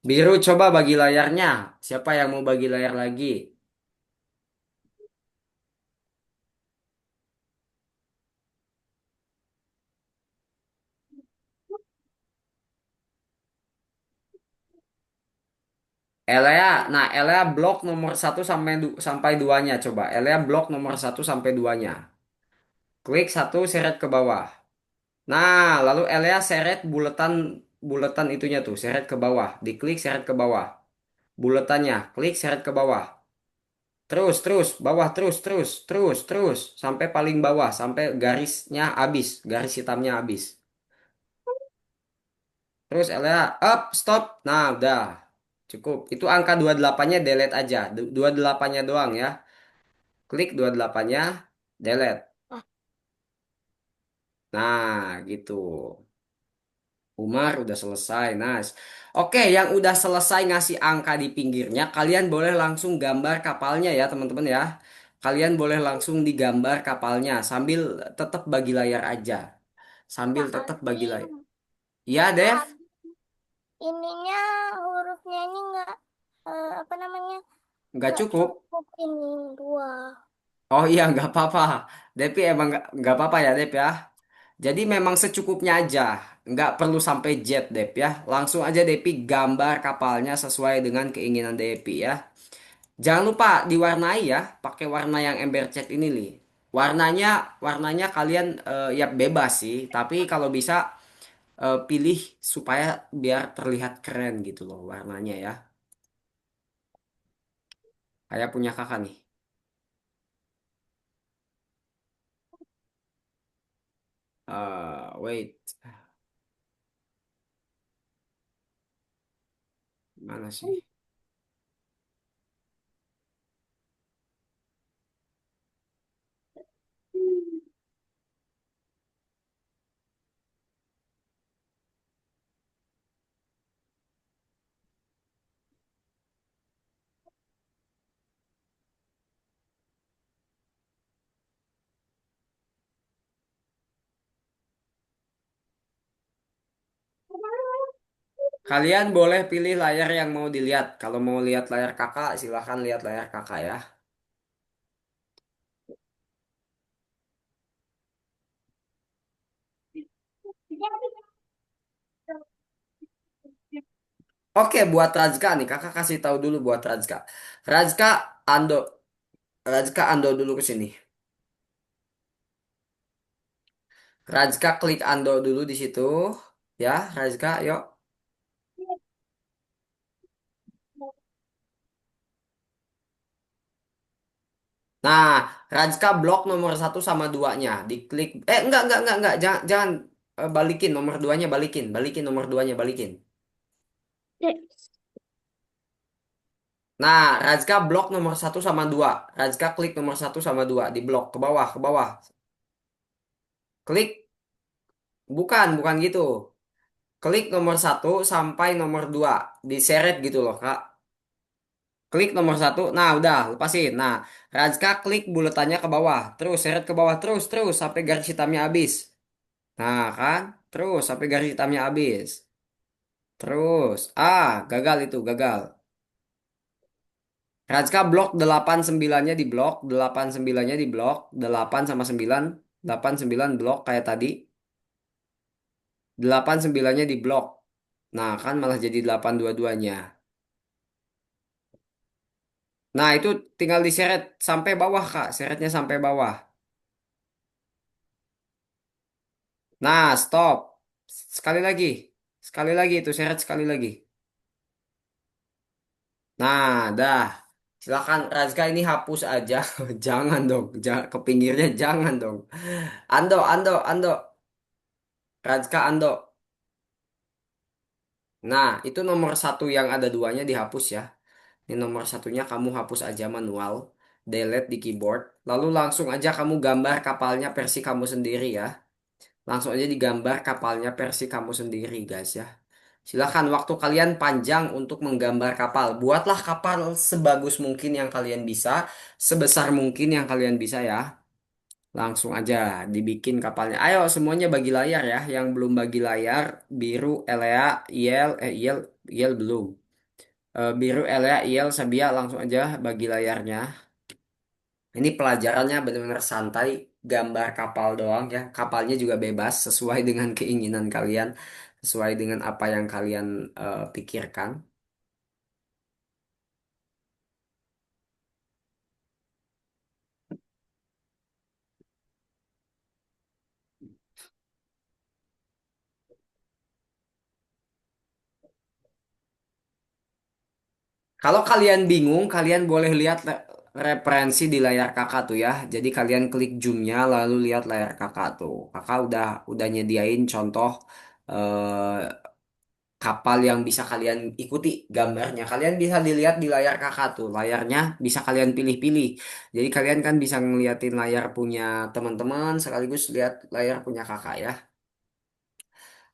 [SPEAKER 1] Biru coba bagi layarnya. Siapa yang mau bagi layar lagi? Elea, nah Elea blok nomor satu sampai duanya coba. Elea blok nomor satu sampai duanya. Klik satu seret ke bawah. Nah, lalu Elea seret buletan buletan itunya tuh, seret ke bawah. Diklik seret ke bawah. Buletannya, klik seret ke bawah. Terus, bawah terus sampai paling bawah, sampai garisnya habis, garis hitamnya habis. Terus Elea up, stop. Nah, udah. Cukup. Itu angka 28-nya delete aja. 28-nya doang ya. Klik 28-nya, delete. Nah, gitu. Umar udah selesai, nice. Oke, yang udah selesai ngasih angka di pinggirnya, kalian boleh langsung gambar kapalnya ya, teman-teman ya. Kalian boleh langsung digambar kapalnya sambil tetap bagi layar aja. Sambil
[SPEAKER 2] Kak
[SPEAKER 1] tetap bagi
[SPEAKER 2] Alvin,
[SPEAKER 1] layar. Ya,
[SPEAKER 2] Kak
[SPEAKER 1] Dev?
[SPEAKER 2] Alvin, ininya hurufnya ini nggak apa namanya
[SPEAKER 1] Nggak
[SPEAKER 2] nggak
[SPEAKER 1] cukup.
[SPEAKER 2] cukup ini dua.
[SPEAKER 1] Oh iya, nggak apa-apa. Depi emang nggak apa-apa ya, Dep ya. Jadi memang secukupnya aja. Nggak perlu sampai jet, Dep ya. Langsung aja Depi gambar kapalnya sesuai dengan keinginan Depi ya. Jangan lupa diwarnai ya, pakai warna yang ember cat ini nih. Warnanya kalian ya bebas sih, tapi kalau bisa pilih supaya biar terlihat keren gitu loh warnanya ya. Kayak punya kakak nih. Wait, mana sih? Kalian boleh pilih layar yang mau dilihat. Kalau mau lihat layar kakak, silahkan lihat layar kakak ya. Oke, buat Rajka nih, kakak kasih tahu dulu buat Rajka. Rajka, Ando, Rajka Ando dulu ke sini. Rajka klik Ando dulu di situ. Ya, Rajka, yuk. Nah, Rajka blok nomor satu sama duanya. Diklik. Enggak. Jangan balikin nomor duanya, balikin nomor duanya, balikin. Nah, Rajka blok nomor satu sama dua. Rajka klik nomor satu sama dua di blok ke bawah, ke bawah. Klik, bukan gitu. Klik nomor satu sampai nomor dua, diseret gitu loh, Kak. Klik nomor satu, nah udah, lepasin. Nah, Rajka klik buletannya ke bawah, terus seret ke bawah, terus sampai garis hitamnya habis. Nah, kan? Terus sampai garis hitamnya habis. Terus, gagal itu, gagal. Rajka blok 89-nya di blok, 89-nya di blok, 8 sama 9, 8 9 blok kayak tadi. 8 9-nya di blok. Nah, kan malah jadi 8 dua-duanya. Nah, itu tinggal diseret sampai bawah, Kak. Seretnya sampai bawah. Nah, stop. Sekali lagi. Sekali lagi itu seret sekali lagi. Nah, dah. Silakan Razga ini hapus aja. Jangan dong. Ke pinggirnya jangan dong. Ando, Ando, Ando. Razga, Ando. Nah, itu nomor satu yang ada duanya dihapus ya. Ini nomor satunya kamu hapus aja manual. Delete di keyboard. Lalu langsung aja kamu gambar kapalnya versi kamu sendiri ya. Langsung aja digambar kapalnya versi kamu sendiri guys ya. Silakan waktu kalian panjang untuk menggambar kapal. Buatlah kapal sebagus mungkin yang kalian bisa, sebesar mungkin yang kalian bisa ya. Langsung aja dibikin kapalnya. Ayo semuanya bagi layar ya. Yang belum bagi layar, biru, Elea, Yel, Yel, Yel belum. Biru, Elea, Yel, Sabia langsung aja bagi layarnya. Ini pelajarannya benar-benar santai, gambar kapal doang ya. Kapalnya juga bebas sesuai dengan keinginan kalian, sesuai dengan apa yang kalian pikirkan. Kalau kalian bingung, kalian boleh lihat referensi di layar kakak tuh ya. Jadi kalian klik zoomnya lalu lihat layar kakak tuh. Kakak udah nyediain contoh eh, kapal yang bisa kalian ikuti gambarnya. Kalian bisa dilihat di layar kakak tuh. Layarnya bisa kalian pilih-pilih. Jadi kalian kan bisa ngeliatin layar punya teman-teman sekaligus lihat layar punya kakak ya.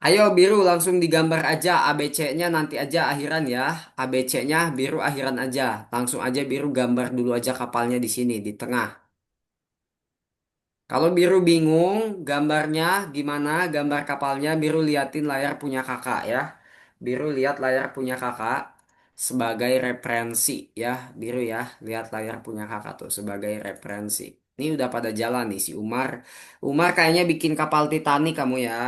[SPEAKER 1] Ayo biru langsung digambar aja ABC-nya nanti aja akhiran ya. ABC-nya biru akhiran aja. Langsung aja biru gambar dulu aja kapalnya di sini di tengah. Kalau biru bingung gambarnya gimana gambar kapalnya biru liatin layar punya kakak ya. Biru lihat layar punya kakak sebagai referensi ya. Biru ya lihat layar punya kakak tuh sebagai referensi. Ini udah pada jalan nih si Umar. Umar kayaknya bikin kapal Titanic kamu ya.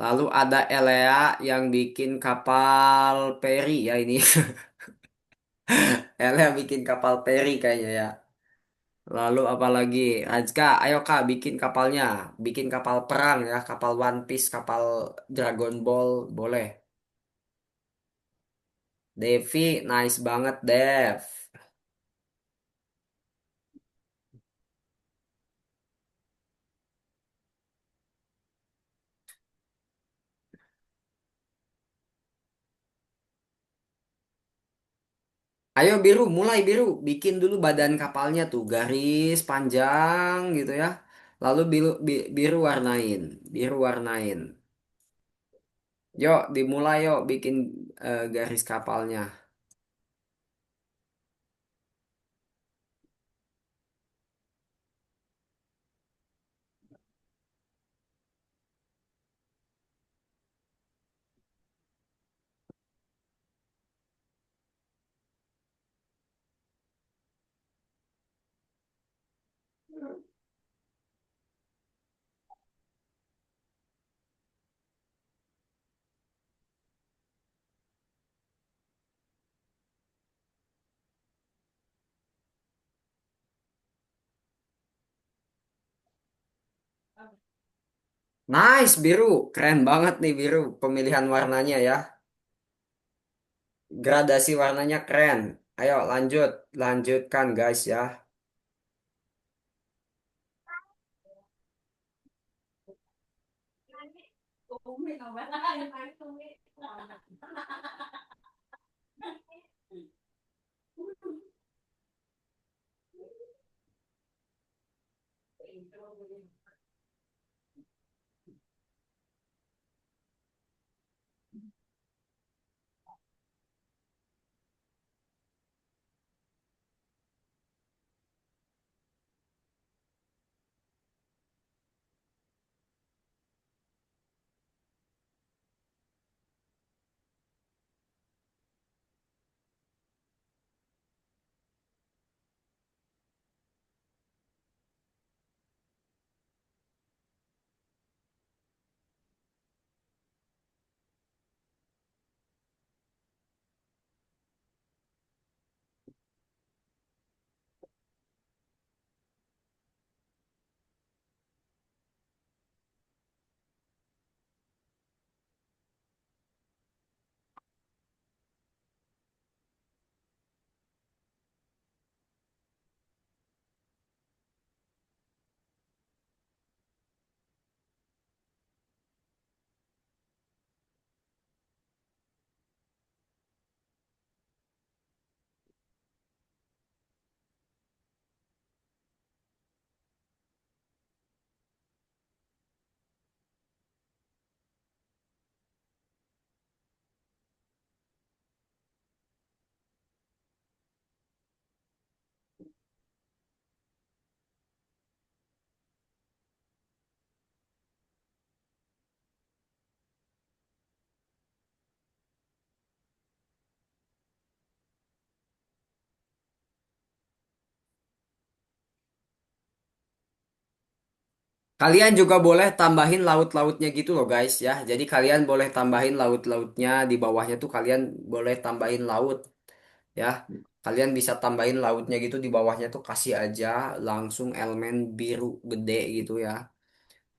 [SPEAKER 1] Lalu ada Elea yang bikin kapal peri ya ini. Elea bikin kapal peri kayaknya ya. Lalu apalagi Rajka, ayo Kak bikin kapalnya. Bikin kapal perang ya, kapal One Piece, kapal Dragon Ball, boleh. Devi, nice banget Dev. Ayo biru, mulai biru. Bikin dulu badan kapalnya tuh, garis panjang gitu ya. Lalu biru, biru warnain, biru warnain. Yuk, dimulai yuk bikin garis kapalnya. Nice, biru. Keren banget nih biru pemilihan warnanya ya. Gradasi warnanya keren. Ayo lanjut, lanjutkan guys ya. Kalian juga boleh tambahin laut-lautnya gitu loh guys ya. Jadi kalian boleh tambahin laut-lautnya di bawahnya tuh kalian boleh tambahin laut ya. Kalian bisa tambahin lautnya gitu di bawahnya tuh kasih aja langsung elemen biru gede gitu ya.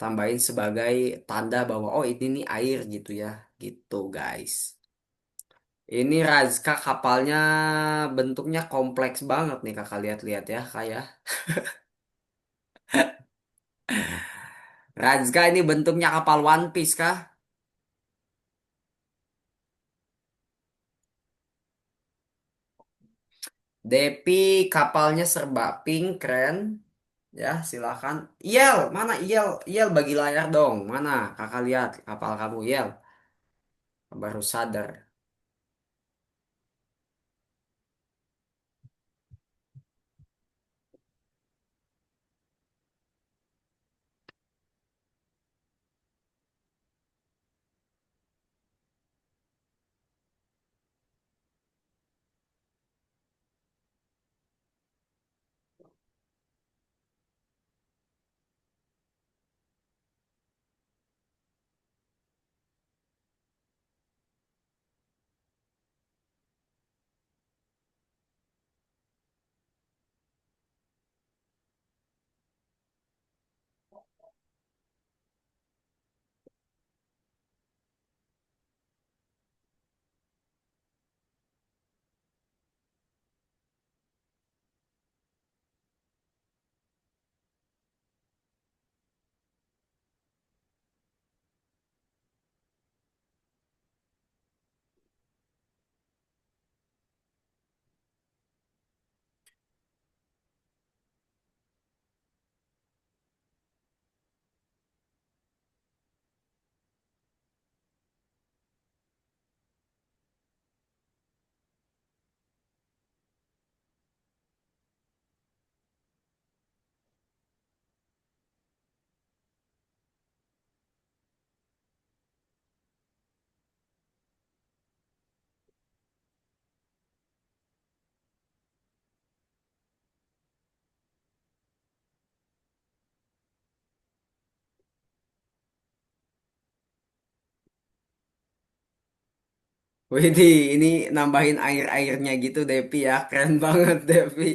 [SPEAKER 1] Tambahin sebagai tanda bahwa oh ini nih air gitu ya. Gitu guys. Ini Razka kapalnya bentuknya kompleks banget nih kakak lihat-lihat ya kayak. Razka ini bentuknya kapal One Piece kah? Depi kapalnya serba pink keren. Ya silakan. Yel mana Yel? Yel bagi layar dong. Mana kakak lihat kapal kamu Yel? Baru sadar. Widih, ini nambahin air-airnya gitu Depi ya. Keren banget Depi.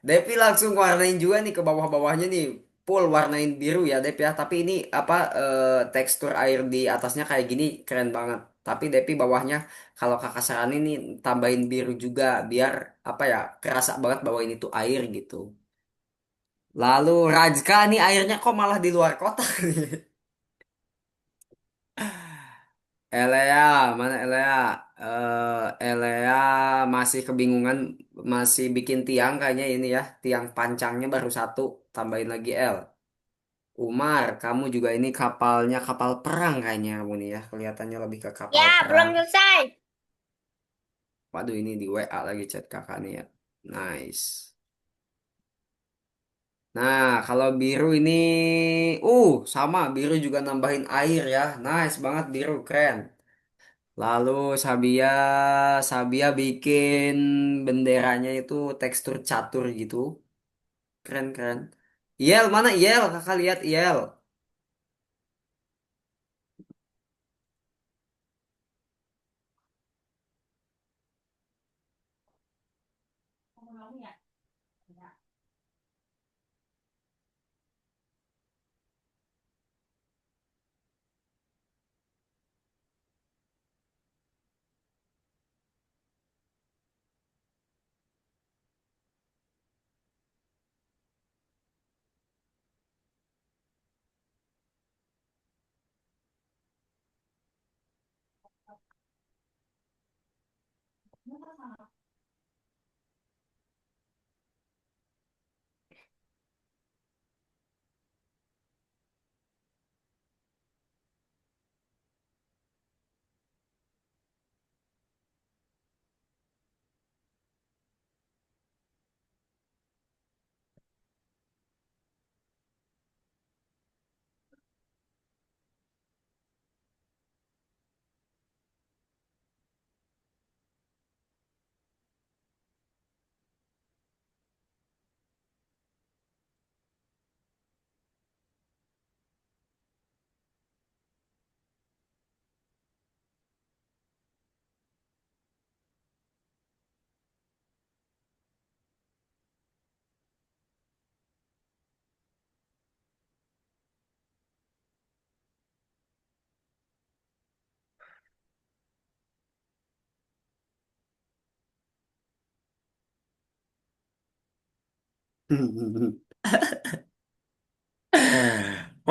[SPEAKER 1] Depi langsung warnain juga nih ke bawah-bawahnya nih. Full warnain biru ya Depi ya. Tapi ini apa tekstur air di atasnya kayak gini keren banget. Tapi Depi bawahnya kalau kakak saranin nih tambahin biru juga biar apa ya kerasa banget bahwa ini tuh air gitu. Lalu Rajka nih airnya kok malah di luar kotak nih. Elea, mana Elea? Elea masih kebingungan, masih bikin tiang kayaknya ini ya. Tiang pancangnya baru satu, tambahin lagi L. Umar, kamu juga ini kapalnya kapal perang kayaknya kamu nih ya. Kelihatannya lebih ke kapal
[SPEAKER 2] Ya, belum
[SPEAKER 1] perang.
[SPEAKER 2] selesai.
[SPEAKER 1] Waduh, ini di WA lagi chat kakak nih ya. Nice. Nah, kalau biru ini, sama biru juga nambahin air ya. Nice banget biru, keren. Lalu Sabia, Sabia bikin benderanya itu tekstur catur gitu. Keren keren. Yel mana Yel? Kakak lihat Yel.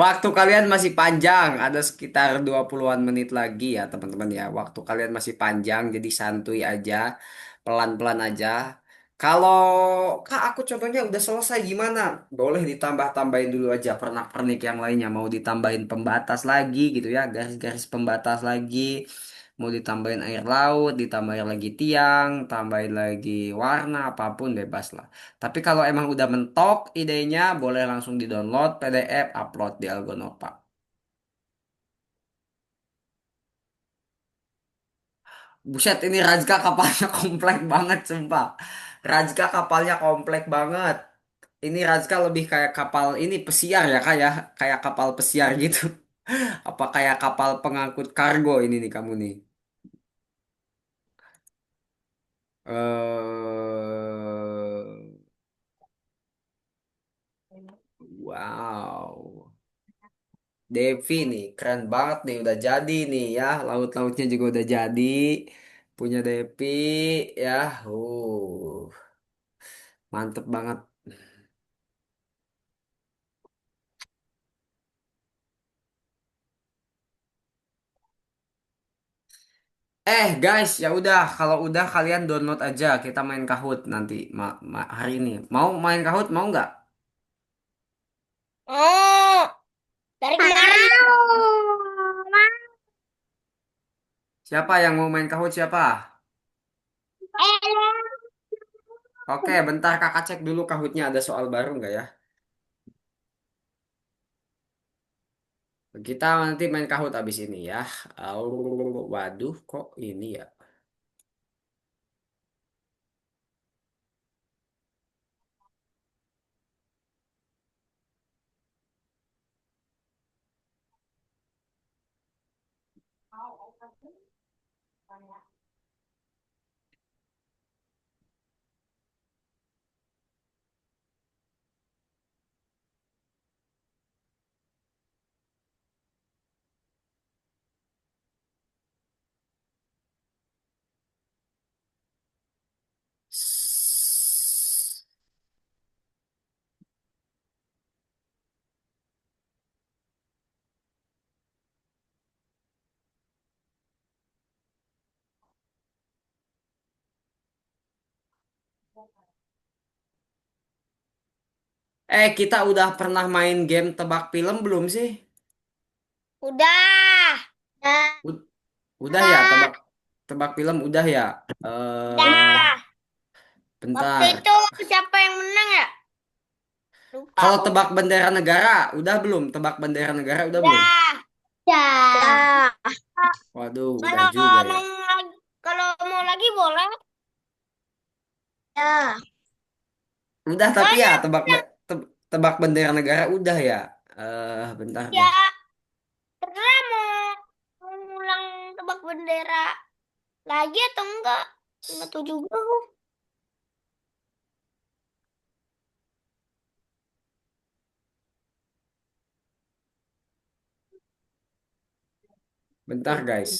[SPEAKER 1] Waktu kalian masih panjang, ada sekitar 20-an menit lagi ya teman-teman ya. Waktu kalian masih panjang, jadi santuy aja, pelan-pelan aja. Kalau Kak, aku contohnya udah selesai gimana? Boleh ditambah-tambahin dulu aja pernak-pernik yang lainnya. Mau ditambahin pembatas lagi gitu ya, garis-garis pembatas lagi. Mau ditambahin air laut, ditambahin lagi tiang, tambahin lagi warna, apapun bebas lah. Tapi kalau emang udah mentok idenya, boleh langsung di-download PDF, upload di Algonopa. Buset, ini Rajka kapalnya komplek banget, sumpah. Rajka kapalnya komplek banget. Ini Rajka lebih kayak kapal ini pesiar ya, kayak kapal pesiar gitu. Apa kayak kapal pengangkut kargo ini nih kamu nih. Wow. Devi nih, keren banget nih, udah jadi nih ya, laut-lautnya juga udah jadi, punya Devi ya, mantep banget. Guys, ya udah, kalau udah kalian download aja, kita main Kahoot nanti hari ini. Mau main Kahoot mau nggak?
[SPEAKER 2] Oh, dari kemarin.
[SPEAKER 1] Siapa yang mau main Kahoot siapa? Oke, bentar kakak cek dulu Kahootnya ada soal baru nggak ya? Kita nanti main Kahoot abis ini ya. Waduh, kok ini ya? Kita udah pernah main game tebak film belum sih?
[SPEAKER 2] Udah.
[SPEAKER 1] U- Udah ya,
[SPEAKER 2] Udah.
[SPEAKER 1] tebak tebak film udah ya. Eh,
[SPEAKER 2] Udah. Waktu
[SPEAKER 1] bentar.
[SPEAKER 2] itu siapa yang menang ya? Lupa
[SPEAKER 1] Kalau
[SPEAKER 2] aku.
[SPEAKER 1] tebak bendera negara, udah belum? Tebak bendera negara udah belum?
[SPEAKER 2] Udah. Udah.
[SPEAKER 1] Waduh, udah
[SPEAKER 2] Kalau
[SPEAKER 1] juga ya.
[SPEAKER 2] mau lagi, kalau mau lagi boleh. Ya.
[SPEAKER 1] Udah tapi ya
[SPEAKER 2] Soalnya
[SPEAKER 1] tebak bendera negara udah ya. Bentar deh.
[SPEAKER 2] ya terserah mau ngulang tebak bendera lagi atau enggak. Enggak tahu juga aku.
[SPEAKER 1] Bentar guys.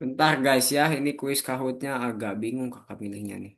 [SPEAKER 1] Bentar guys ya, ini kuis Kahootnya agak bingung kakak pilihnya nih.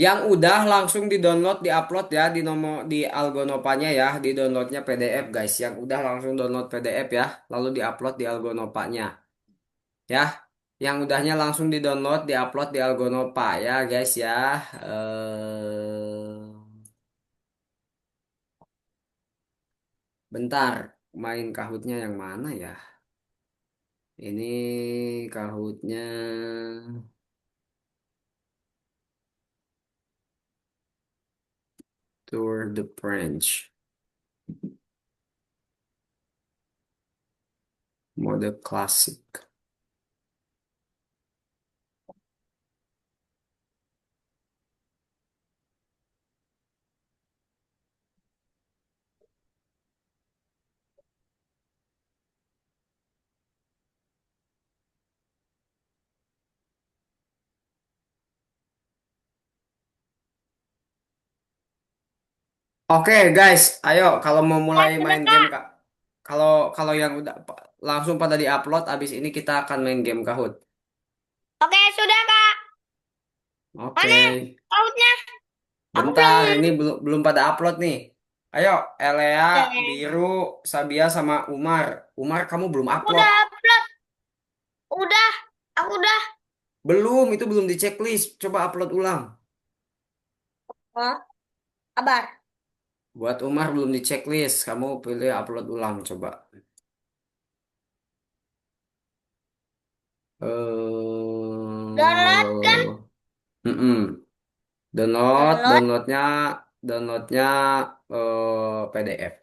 [SPEAKER 1] Yang udah langsung di-download, di-upload ya di nomor di Algonopanya ya, di-downloadnya PDF guys. Yang udah langsung download PDF ya, lalu di-upload di Algonopanya ya. Yang udahnya langsung di-download, di-upload di Algonopa ya guys ya. Bentar, main Kahootnya yang mana ya? Ini Kahootnya Tour de France, mode klasik. Oke guys, ayo kalau mau
[SPEAKER 2] Ya,
[SPEAKER 1] mulai
[SPEAKER 2] sudah
[SPEAKER 1] main game
[SPEAKER 2] Kak.
[SPEAKER 1] Kak. Kalau kalau yang udah langsung pada di-upload, abis ini kita akan main game Kahoot.
[SPEAKER 2] Oke, sudah Kak.
[SPEAKER 1] Oke,
[SPEAKER 2] Mana lautnya? Aku belum.
[SPEAKER 1] bentar, ini belum belum pada upload nih. Ayo, Elea,
[SPEAKER 2] Oke,
[SPEAKER 1] Biru, Sabia sama Umar. Umar, kamu belum
[SPEAKER 2] aku
[SPEAKER 1] upload.
[SPEAKER 2] udah upload. Udah, aku udah.
[SPEAKER 1] Belum, itu belum di checklist. Coba upload ulang.
[SPEAKER 2] Oh, kabar.
[SPEAKER 1] Buat Umar belum di checklist. Kamu pilih upload ulang coba.
[SPEAKER 2] Download kan?
[SPEAKER 1] Mm-mm.
[SPEAKER 2] Download.
[SPEAKER 1] Downloadnya, downloadnya PDF.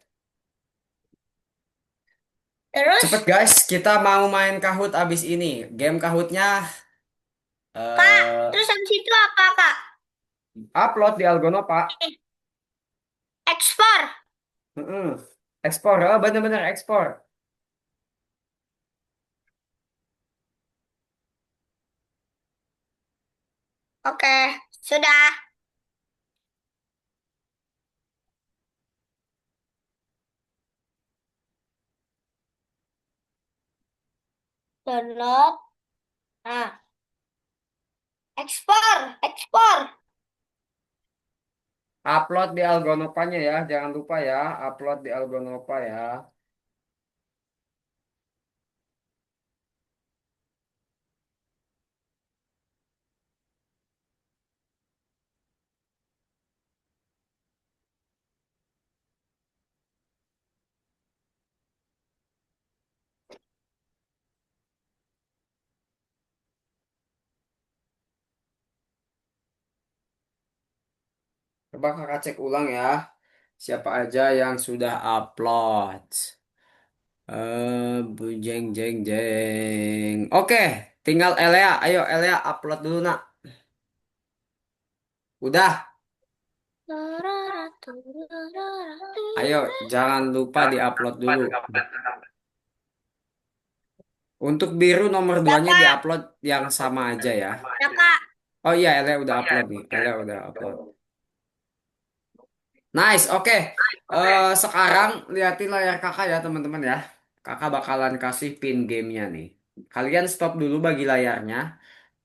[SPEAKER 1] Cepet
[SPEAKER 2] Terus,
[SPEAKER 1] guys, kita mau main Kahoot abis ini. Game Kahootnya
[SPEAKER 2] Kak.
[SPEAKER 1] eh
[SPEAKER 2] Terus habis itu apa, Kak?
[SPEAKER 1] upload di Algonopa.
[SPEAKER 2] Eh, ekspor.
[SPEAKER 1] Mm-mm. Ekspor, oh bener-bener ekspor.
[SPEAKER 2] Oke, sudah. Download. Nah, ekspor. Ekspor.
[SPEAKER 1] Upload di Algonopanya ya, jangan lupa ya, upload di Algonopa ya. Coba kakak cek ulang ya, siapa aja yang sudah upload. Jeng jeng jeng. Oke, tinggal Elea. Ayo Elea upload dulu nak. Udah. Ayo, jangan lupa diupload dulu. Untuk biru nomor
[SPEAKER 2] Ya,
[SPEAKER 1] 2-nya
[SPEAKER 2] Kak.
[SPEAKER 1] diupload yang sama aja ya.
[SPEAKER 2] Ya, Kak.
[SPEAKER 1] Oh iya, Elea udah upload nih. Elea udah upload. Nice, oke. Sekarang liatin layar kakak ya teman-teman ya. Kakak bakalan kasih pin gamenya nih. Kalian stop dulu bagi layarnya.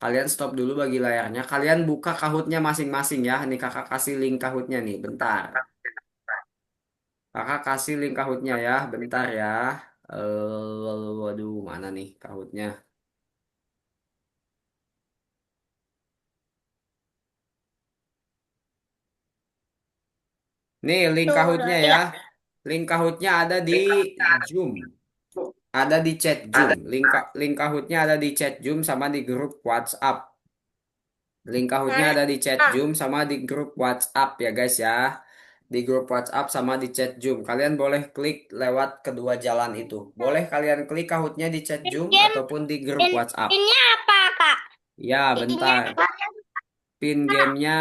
[SPEAKER 1] Kalian stop dulu bagi layarnya. Kalian buka Kahootnya masing-masing ya. Nih kakak kasih link Kahootnya nih. Bentar. Kakak kasih link Kahootnya ya. Bentar ya. Waduh, mana nih Kahootnya? Nih link
[SPEAKER 2] Tuh, udah.
[SPEAKER 1] Kahootnya ya.
[SPEAKER 2] Iya.
[SPEAKER 1] Link Kahootnya ada di Zoom. Ada di chat Zoom. Link Kahootnya ada di chat Zoom sama di grup WhatsApp. Link Kahootnya
[SPEAKER 2] Mana?
[SPEAKER 1] ada di chat
[SPEAKER 2] Ah,
[SPEAKER 1] Zoom sama di grup WhatsApp ya guys ya. Di grup WhatsApp sama di chat Zoom. Kalian boleh klik lewat kedua jalan itu. Boleh kalian klik Kahootnya di chat
[SPEAKER 2] pin
[SPEAKER 1] Zoom
[SPEAKER 2] game.
[SPEAKER 1] ataupun di grup WhatsApp.
[SPEAKER 2] Pinnya apa, Kak?
[SPEAKER 1] Ya,
[SPEAKER 2] Ininya
[SPEAKER 1] bentar.
[SPEAKER 2] apa?
[SPEAKER 1] Pin
[SPEAKER 2] Kak,
[SPEAKER 1] gamenya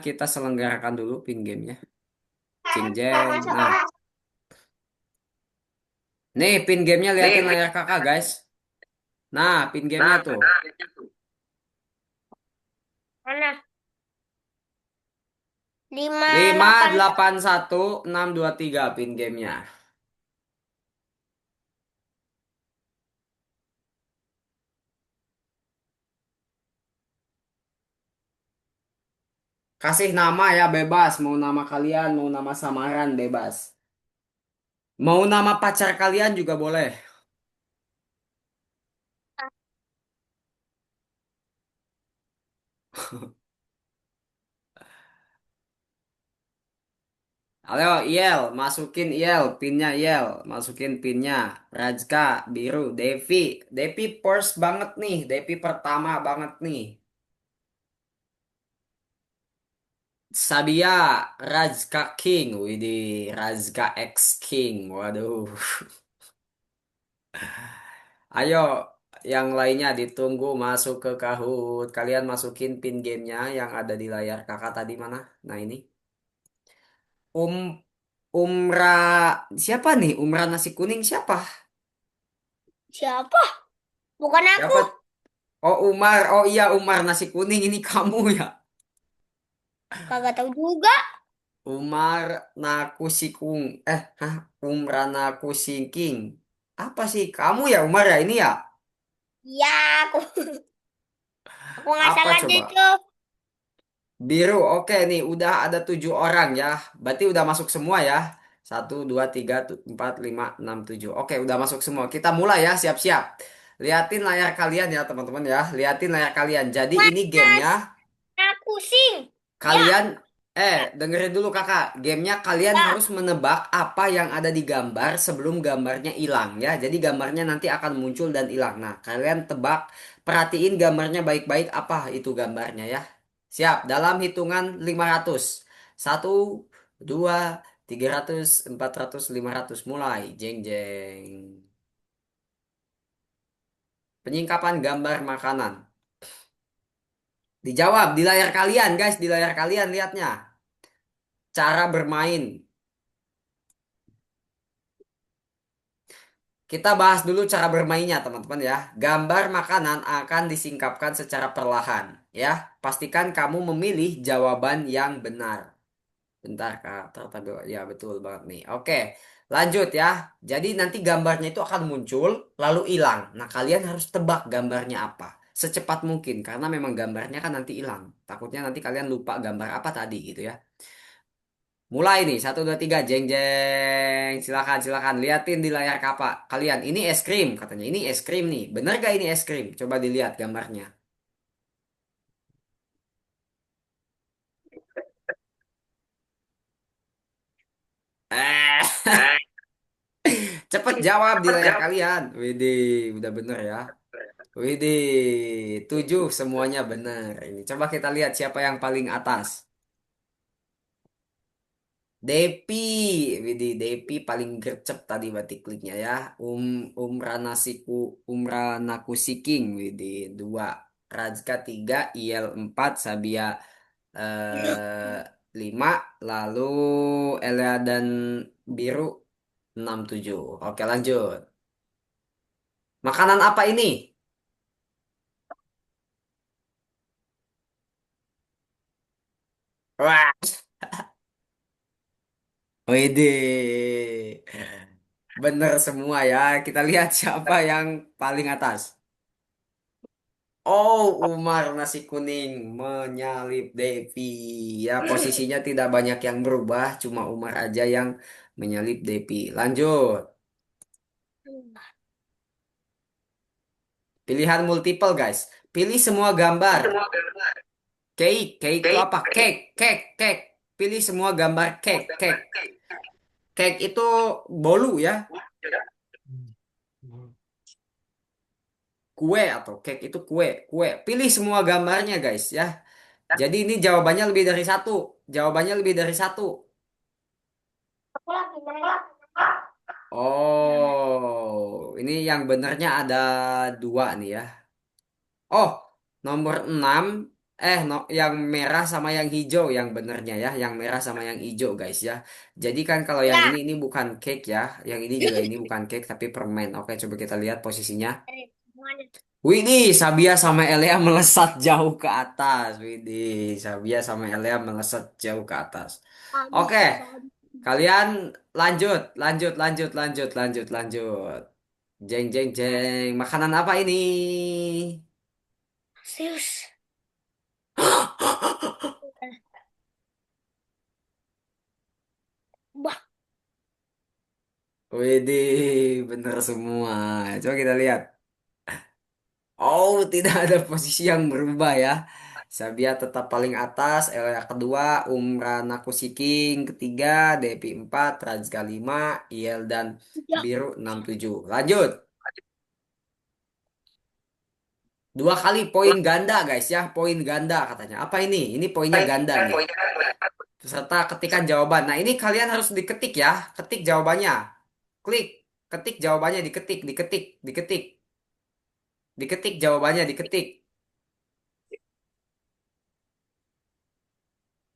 [SPEAKER 1] kita selenggarakan dulu pin gamenya. Jeng
[SPEAKER 2] Kak,
[SPEAKER 1] jeng.
[SPEAKER 2] masuk
[SPEAKER 1] Nah,
[SPEAKER 2] apa?
[SPEAKER 1] nih pin gamenya liatin layar kakak guys. Nah, pin gamenya tuh.
[SPEAKER 2] Mana? Lima
[SPEAKER 1] Lima
[SPEAKER 2] delapan.
[SPEAKER 1] delapan satu enam dua tiga pin gamenya. Kasih nama ya bebas. Mau nama kalian, mau nama samaran bebas. Mau nama pacar kalian juga boleh. Halo, Iel, masukin Iel, pinnya Iel, masukin pinnya. Rajka, biru, Devi, Devi first banget nih, Devi pertama banget nih. Sabia, Rajka King, widih, Rajka X King, waduh. Ayo, yang lainnya ditunggu masuk ke Kahoot. Kalian masukin pin gamenya yang ada di layar kakak tadi mana? Nah ini. Um, Umra, siapa nih? Umra nasi kuning siapa?
[SPEAKER 2] Siapa? Bukan aku.
[SPEAKER 1] Siapa? Oh Umar, oh iya Umar nasi kuning ini kamu ya.
[SPEAKER 2] Kagak tahu juga.
[SPEAKER 1] Umar Nakusikung, hah? Umra Nakusiking. Apa sih? Kamu ya Umar ya ini ya?
[SPEAKER 2] Iya, aku nggak
[SPEAKER 1] Apa
[SPEAKER 2] salah deh
[SPEAKER 1] coba?
[SPEAKER 2] tuh.
[SPEAKER 1] Biru, oke nih, udah ada 7 orang ya. Berarti udah masuk semua ya. Satu, dua, tiga, empat, lima, enam, tujuh. Oke, udah masuk semua. Kita mulai ya, siap-siap. Liatin layar kalian ya, teman-teman ya. Liatin layar kalian. Jadi ini
[SPEAKER 2] Mas,
[SPEAKER 1] gamenya.
[SPEAKER 2] aku sing. Ya,
[SPEAKER 1] Kalian, dengerin dulu kakak. Gamenya kalian
[SPEAKER 2] ya.
[SPEAKER 1] harus menebak apa yang ada di gambar sebelum gambarnya hilang ya. Jadi gambarnya nanti akan muncul dan hilang. Nah, kalian tebak, perhatiin gambarnya baik-baik apa itu gambarnya ya. Siap, dalam hitungan 500. Satu, dua, 300, 400, 500. Mulai, jeng jeng. Penyingkapan gambar makanan. Dijawab di layar kalian guys, di layar kalian lihatnya. Cara bermain. Kita bahas dulu cara bermainnya, teman-teman ya. Gambar makanan akan disingkapkan secara perlahan, ya. Pastikan kamu memilih jawaban yang benar. Bentar, Kak. Ya, betul banget nih. Oke, lanjut ya. Jadi nanti gambarnya itu akan muncul, lalu hilang. Nah, kalian harus tebak gambarnya apa. Secepat mungkin, karena memang gambarnya kan nanti hilang. Takutnya nanti kalian lupa gambar apa tadi gitu ya. Mulai nih, satu, dua, tiga, jeng, jeng. Silakan, silakan. Liatin di layar kapak. Kalian, ini es krim, katanya. Ini es krim nih. Bener gak ini es krim? Coba dilihat gambarnya. Eh, cepet jawab di layar kalian. Widih, udah bener ya. Widih, tujuh semuanya bener. Ini coba kita lihat siapa yang paling atas. Depi, Widih, Depi paling gercep tadi berarti kliknya ya. Umranasiku, Umranakusiking, Widih, dua. Rajka tiga, IL empat, Sabia eh, lima, lalu Elea dan Biru enam tujuh. Oke lanjut. Makanan apa ini? Wah, widih. Bener semua ya. Kita lihat siapa yang paling atas. Oh, Umar nasi kuning menyalip Devi. Ya, posisinya tidak banyak yang berubah, cuma Umar aja yang menyalip Devi. Lanjut. Pilihan multiple, guys. Pilih semua gambar. Cake, cake itu apa? Cake, cake, cake. Pilih semua gambar cake, cake. Cake itu bolu ya, kue atau cake itu kue, kue. Pilih semua gambarnya, guys ya. Jadi ini jawabannya lebih dari satu. Jawabannya lebih dari satu.
[SPEAKER 2] Aku lagi main.
[SPEAKER 1] Oh, ini yang benernya ada dua nih ya. Oh, nomor 6, no, yang merah sama yang hijau yang benernya ya. Yang merah sama yang hijau guys ya. Jadi kan kalau yang
[SPEAKER 2] Ya,
[SPEAKER 1] ini bukan cake ya. Yang ini juga ini bukan cake tapi permen. Oke, coba kita lihat posisinya.
[SPEAKER 2] dari semuanya.
[SPEAKER 1] Widih, Sabia sama Elea melesat jauh ke atas. Widih, Sabia sama Elea melesat jauh ke atas.
[SPEAKER 2] Habis
[SPEAKER 1] Oke,
[SPEAKER 2] coba habis.
[SPEAKER 1] kalian lanjut, lanjut, lanjut, lanjut, lanjut, lanjut. Jeng, jeng, jeng. Makanan apa ini?
[SPEAKER 2] Serius. Bah,
[SPEAKER 1] Widih, bener semua. Coba kita lihat. Oh, tidak ada posisi yang berubah ya. Sabia tetap paling atas, Elia kedua, Umranakusiking ketiga, Depi empat, Rajka lima, Iel dan
[SPEAKER 2] tidak.
[SPEAKER 1] Biru enam tujuh. Lanjut. Dua kali poin ganda guys ya, poin ganda katanya. Apa ini? Ini poinnya ganda nih. Serta ketikan jawaban. Nah, ini kalian harus diketik ya. Ketik jawabannya. Klik. Ketik jawabannya, diketik, diketik, diketik. Diketik jawabannya, diketik.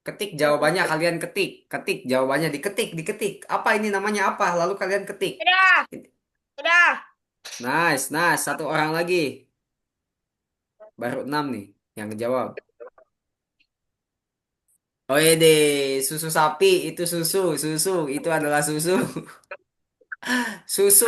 [SPEAKER 1] Ketik jawabannya kalian ketik. Ketik jawabannya diketik, diketik. Apa ini namanya apa? Lalu kalian ketik.
[SPEAKER 2] Sudah, sudah.
[SPEAKER 1] Nice, nice. Satu orang lagi. Baru enam nih yang jawab. Oh iya deh, susu sapi itu susu, susu itu adalah susu. Susu.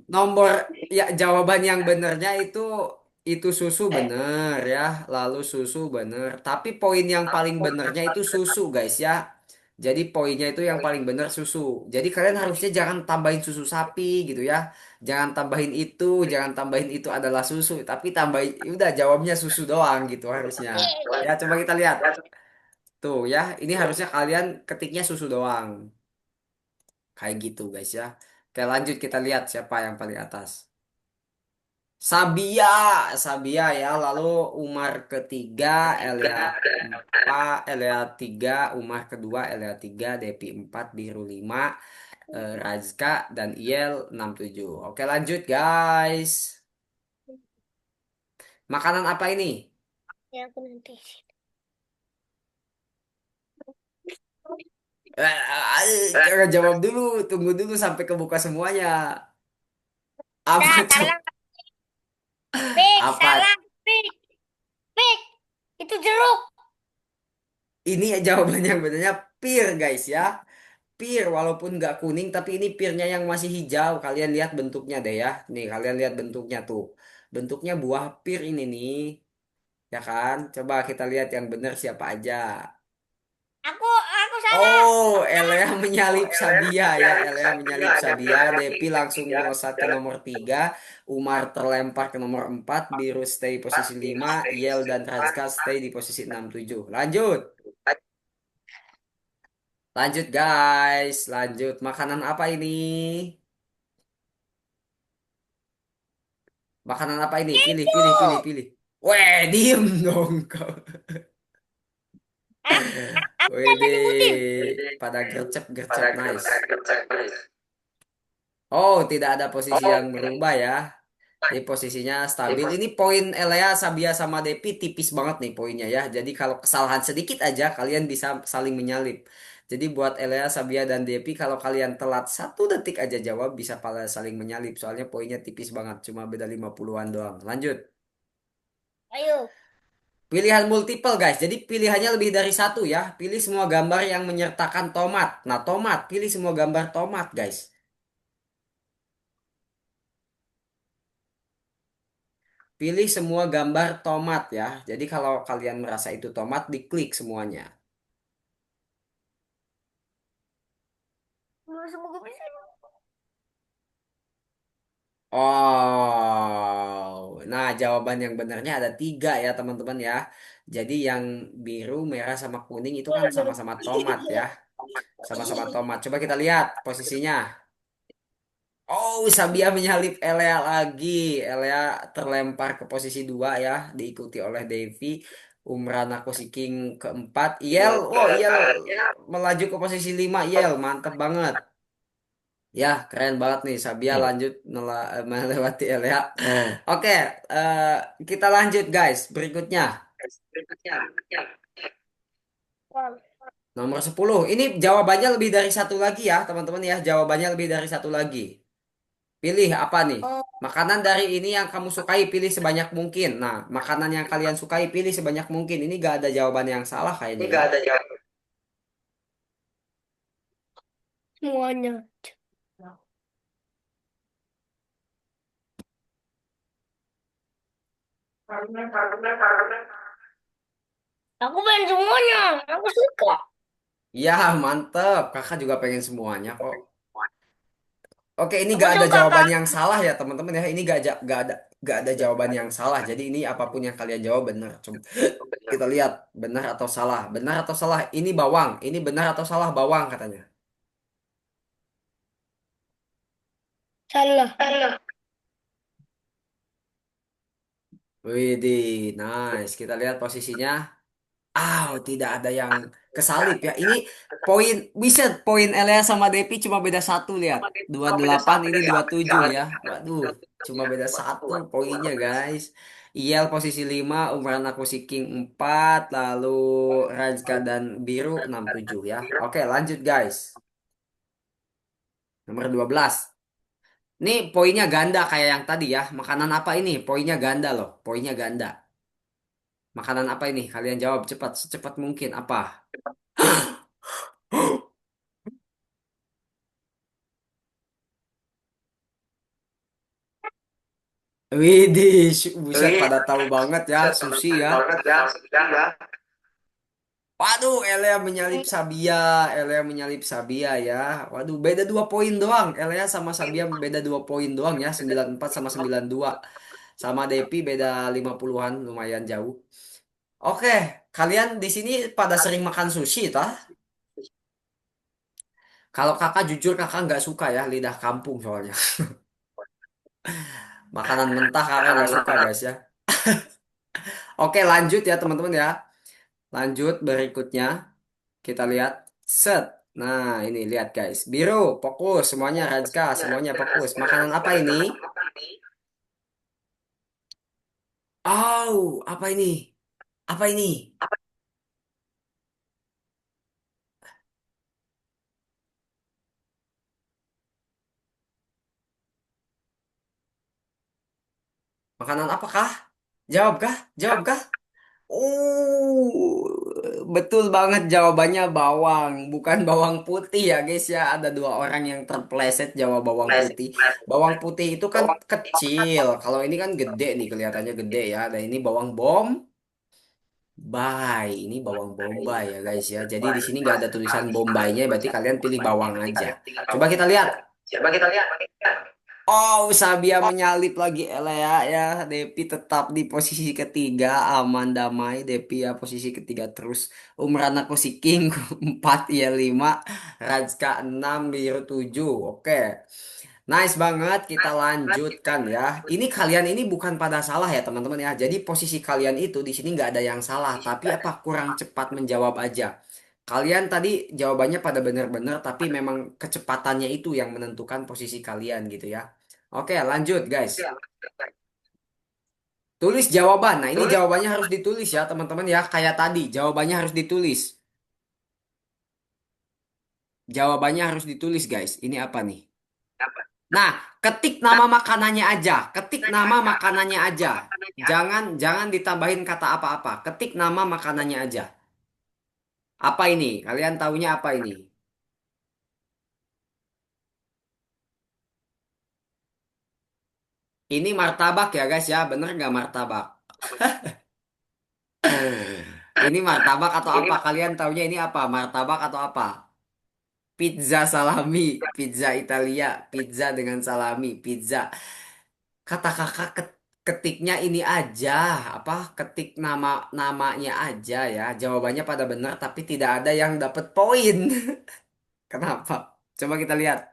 [SPEAKER 1] Nomor ya jawaban yang benernya itu susu bener ya, lalu susu bener. Tapi poin yang paling benernya itu susu guys ya. Jadi poinnya itu yang paling bener susu. Jadi kalian harusnya jangan tambahin susu sapi gitu ya. Jangan tambahin itu, jangan tambahin itu adalah susu. Tapi tambahin, udah jawabnya susu doang gitu harusnya. Ya coba kita lihat. Tuh ya, ini harusnya kalian ketiknya susu doang. Kayak gitu guys ya. Oke lanjut kita lihat siapa yang paling atas. Sabia, Sabia ya. Lalu Umar ketiga, Elia empat, Elia tiga, Umar kedua, Elia tiga, Depi empat, Biru lima, Razka dan Iel enam tujuh. Oke lanjut guys. Makanan apa ini?
[SPEAKER 2] Ya aku nanti.
[SPEAKER 1] Jangan jawab dulu, tunggu dulu sampai kebuka semuanya.
[SPEAKER 2] Dah,
[SPEAKER 1] Apa tuh?
[SPEAKER 2] salah. Pik, salah.
[SPEAKER 1] Apa?
[SPEAKER 2] Pik, pik. Itu jeruk.
[SPEAKER 1] Ini jawabannya yang benarnya pir guys ya. Pir walaupun nggak kuning tapi ini pirnya yang masih hijau. Kalian lihat bentuknya deh ya. Nih kalian lihat bentuknya tuh. Bentuknya buah pir ini nih. Ya kan? Coba kita lihat yang benar siapa aja.
[SPEAKER 2] Aku
[SPEAKER 1] Oh, Elea menyalip Sabia ya. Elea menyalip Sabia. Depi langsung melesat ke nomor 3. Umar terlempar ke nomor 4. Biru stay posisi 5. Yel dan Rajka stay di posisi 6-7. Lanjut. Lanjut guys. Lanjut. Makanan apa ini? Makanan apa ini? Pilih,
[SPEAKER 2] Itu.
[SPEAKER 1] pilih, pilih, pilih. Weh, diem dong kau.
[SPEAKER 2] Ah, apa
[SPEAKER 1] Weh,
[SPEAKER 2] yang disebutin?
[SPEAKER 1] pada gercep-gercep nice. Oh, tidak ada posisi yang berubah ya. Jadi posisinya stabil. Ini poin Elea, Sabia sama Depi tipis banget nih poinnya ya. Jadi kalau kesalahan sedikit aja kalian bisa saling menyalip. Jadi buat Elea, Sabia dan Depi kalau kalian telat 1 detik aja jawab bisa pada saling menyalip. Soalnya poinnya tipis banget. Cuma beda 50-an doang. Lanjut.
[SPEAKER 2] Ayo.
[SPEAKER 1] Pilihan multiple guys. Jadi pilihannya lebih dari satu ya. Pilih semua gambar yang menyertakan tomat. Nah tomat. Pilih semua gambar tomat guys. Pilih semua gambar tomat ya. Jadi kalau kalian merasa itu tomat, diklik semuanya.
[SPEAKER 2] Semoga bisa.
[SPEAKER 1] Oh, nah jawaban yang benarnya ada 3 ya teman-teman ya. Jadi yang biru, merah, sama kuning itu kan sama-sama tomat ya. Sama-sama tomat. Coba kita lihat posisinya. Oh, Sabia menyalip Elea lagi. Elea terlempar ke posisi 2 ya. Diikuti oleh Devi. Umran aku si King keempat. Yel, wow, Yel melaju ke posisi 5. Yel, mantep banget. Ya, keren banget nih. Sabia lanjut melewati Elea. Oke, eh, kita lanjut guys. Berikutnya, nomor 10. Ini jawabannya lebih dari satu lagi ya, teman-teman ya. Jawabannya lebih dari satu lagi. Pilih apa nih?
[SPEAKER 2] Oh,
[SPEAKER 1] Makanan dari ini yang kamu sukai, pilih sebanyak mungkin. Nah, makanan yang kalian sukai, pilih sebanyak mungkin. Ini gak ada jawaban yang salah kayaknya ya.
[SPEAKER 2] semuanya. Aku pengen semuanya. Aku suka.
[SPEAKER 1] Ya, mantep. Kakak juga pengen semuanya kok. Oke, ini
[SPEAKER 2] Aku
[SPEAKER 1] gak ada
[SPEAKER 2] suka
[SPEAKER 1] jawaban
[SPEAKER 2] kak.
[SPEAKER 1] yang salah ya, teman-teman ya. Ini gak ada jawaban yang salah. Jadi ini apapun yang kalian jawab benar. Coba kita lihat benar atau salah. Benar atau salah? Ini bawang. Ini benar atau salah bawang katanya.
[SPEAKER 2] Salah.
[SPEAKER 1] Widih, nice. Kita lihat posisinya. Tidak ada yang kesalip ya. Ini poin bisa poin Elia sama Depi cuma beda satu lihat. 28 ini 27 ya. Waduh, cuma beda satu poinnya guys. Iyal posisi 5, Umran aku si King 4, lalu Rajka dan Biru 67 ya. Oke, lanjut guys. Nomor 12. Ini poinnya ganda kayak yang tadi ya. Makanan apa ini? Poinnya ganda loh. Poinnya ganda. Makanan apa ini? Kalian jawab cepat, secepat mungkin. Apa? Widih, buset pada tahu banget ya sushi ya. Waduh, Elea menyalip Sabia, Elea menyalip Sabia ya. Waduh, beda 2 poin doang. Elea sama Sabia beda 2 poin doang ya, 94 sama 92. Sama Depi beda 50-an, lumayan jauh. Oke, kalian di sini pada sering makan sushi tah? Kalau kakak jujur kakak nggak suka ya lidah kampung soalnya. Makanan mentah kakak nggak suka guys ya. Oke, lanjut ya teman-teman ya. Lanjut berikutnya. Kita lihat set. Nah, ini lihat guys. Biru, fokus semuanya Rajka, semuanya fokus. Makanan apa ini? Apa ini? Apa ini? Makanan apakah? Jawabkah? Jawabkah? Oh, betul banget jawabannya bawang, bukan bawang putih ya guys ya. Ada 2 orang yang terpleset jawab bawang putih. Bawang putih itu kan kecil. Kalau ini kan gede nih kelihatannya gede ya. Dan ini bawang bom. Bombay. Ini bawang bombay ya guys ya. Jadi di sini nggak ada tulisan bombaynya, berarti kalian pilih bawang aja. Coba kita lihat.
[SPEAKER 4] Coba kita lihat.
[SPEAKER 1] Oh, Sabia menyalip lagi Elea ya. Depi tetap di posisi ketiga, aman damai. Depi ya posisi ketiga terus. Umran aku si King 4 ya 5, Rajka 6, Biru 7. Oke. Nice banget, kita lanjutkan ya. Ini kalian ini bukan pada salah ya teman-teman ya. Jadi posisi kalian itu di sini nggak ada yang salah, tapi apa kurang cepat menjawab aja. Kalian tadi jawabannya pada benar-benar, tapi memang kecepatannya itu yang menentukan posisi kalian gitu ya. Oke, lanjut guys. Tulis jawaban. Nah, ini jawabannya harus ditulis ya teman-teman ya. Kayak tadi, jawabannya harus ditulis. Jawabannya harus ditulis guys. Ini apa nih? Nah, ketik nama makanannya aja. Ketik nama makanannya aja. Jangan jangan ditambahin kata apa-apa. Ketik nama makanannya aja. Apa ini? Kalian taunya apa ini? Ini martabak ya guys ya. Bener nggak martabak? Ini martabak atau apa? Kalian taunya ini apa? Martabak atau apa? Pizza salami, pizza Italia, pizza dengan salami, pizza. Kata kakak ketiknya ini aja, apa? Ketik namanya aja ya. Jawabannya pada benar, tapi tidak ada yang dapat poin. Kenapa? Coba kita lihat.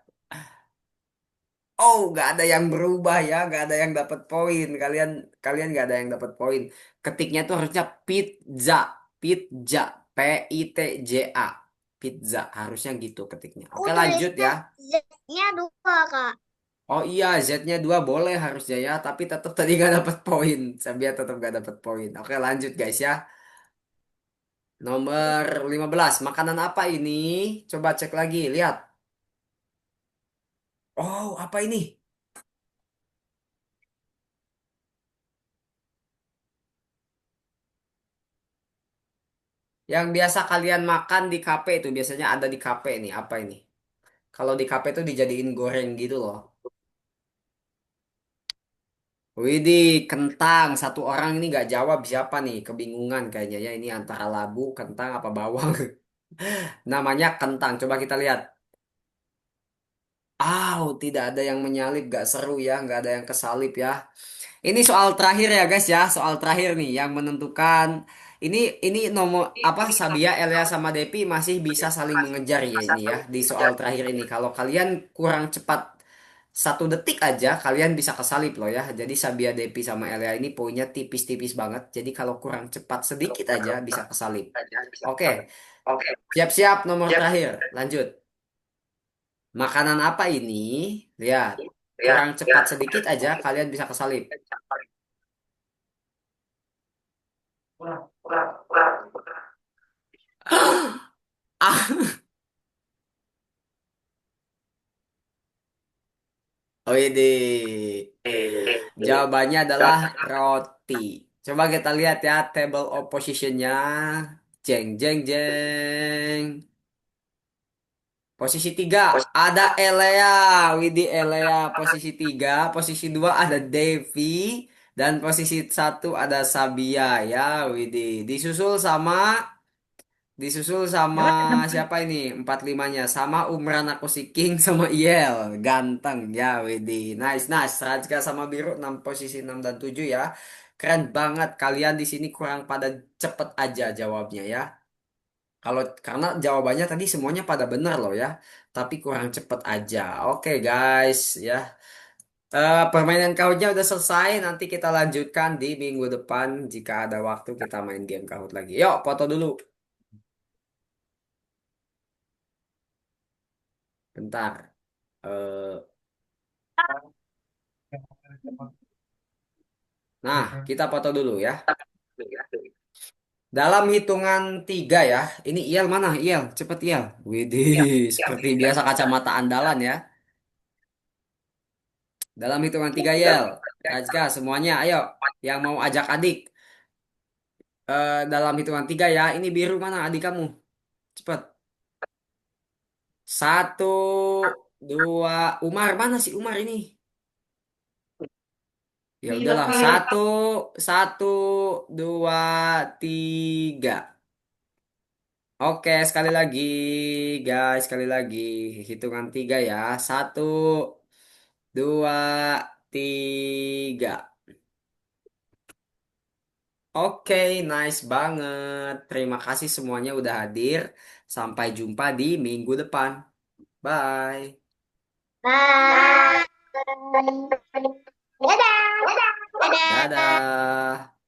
[SPEAKER 1] Oh, nggak ada yang berubah ya, nggak ada yang dapat poin. Kalian kalian nggak ada yang dapat poin. Ketiknya tuh harusnya pizza, pizza, P-I-T-J-A, pizza harusnya gitu ketiknya.
[SPEAKER 2] Aku
[SPEAKER 1] Oke lanjut
[SPEAKER 2] tulisnya
[SPEAKER 1] ya.
[SPEAKER 2] Z-nya dua, Kak.
[SPEAKER 1] Oh iya, Z-nya 2 boleh harusnya ya, tapi tetap tadi nggak dapat poin. Sabia tetap nggak dapat poin. Oke lanjut guys ya. Nomor 15, makanan apa ini? Coba cek lagi, lihat. Oh, apa ini? Yang biasa kalian makan di kafe itu biasanya ada di kafe nih. Apa ini? Kalau di kafe itu dijadiin goreng gitu loh. Widih, kentang. Satu orang ini nggak jawab siapa nih? Kebingungan kayaknya ya. Ini antara labu, kentang, apa bawang. Namanya kentang. Coba kita lihat. Tidak ada yang menyalip, gak seru ya, nggak ada yang kesalip ya. Ini soal terakhir ya guys ya, soal terakhir nih yang menentukan. Ini nomor apa Sabia, Elia sama Depi masih bisa saling mengejar ya ini ya di soal terakhir ini. Kalau kalian kurang cepat 1 detik aja, kalian bisa kesalip loh ya. Jadi Sabia, Depi sama Elia ini poinnya tipis-tipis banget. Jadi kalau kurang cepat sedikit aja bisa kesalip. Oke,
[SPEAKER 4] Oke,
[SPEAKER 1] siap-siap nomor
[SPEAKER 4] siap.
[SPEAKER 1] terakhir. Lanjut. Makanan apa ini? Lihat,
[SPEAKER 4] Ya,
[SPEAKER 1] kurang cepat
[SPEAKER 4] ya.
[SPEAKER 1] sedikit aja kalian bisa kesalip. Oh ini jawabannya adalah roti. Coba kita lihat ya table of positionnya. Jeng jeng jeng. Posisi 3 ada Elea, Widi Elea posisi 3, posisi 2 ada Devi, dan posisi 1 ada Sabia ya Widi. Disusul sama siapa ini? Empat limanya sama Umran aku si King sama Iel. Ganteng ya Widi. Nice nice. Rajka sama Biru 6 posisi 6 dan 7 ya. Keren banget kalian di sini kurang pada cepet aja jawabnya ya. Kalau karena jawabannya tadi semuanya pada benar loh ya. Tapi kurang cepet aja. Oke guys ya. Permainan Kahootnya udah selesai. Nanti kita lanjutkan di minggu depan. Jika ada waktu kita main game Kahoot lagi. Yuk foto dulu. Bentar. Eh, Nah, kita foto dulu ya. Dalam hitungan 3 ya. Ini Iel mana? Iel, cepet Iel. Widih, seperti biasa kacamata andalan ya. Dalam hitungan 3 Iel. Rajka, semuanya ayo. Yang mau ajak adik. Dalam hitungan 3 ya. Ini biru mana adik kamu? Cepet. 1, 2. Umar, mana sih Umar ini? Ya udahlah, satu, satu, dua, tiga. Oke, sekali lagi, guys, sekali lagi. Hitungan tiga ya. Satu, dua, tiga. Oke, nice banget. Terima kasih semuanya udah hadir. Sampai jumpa di minggu depan. Bye.
[SPEAKER 2] Bye. Dadah. Dadah.
[SPEAKER 1] Dadah.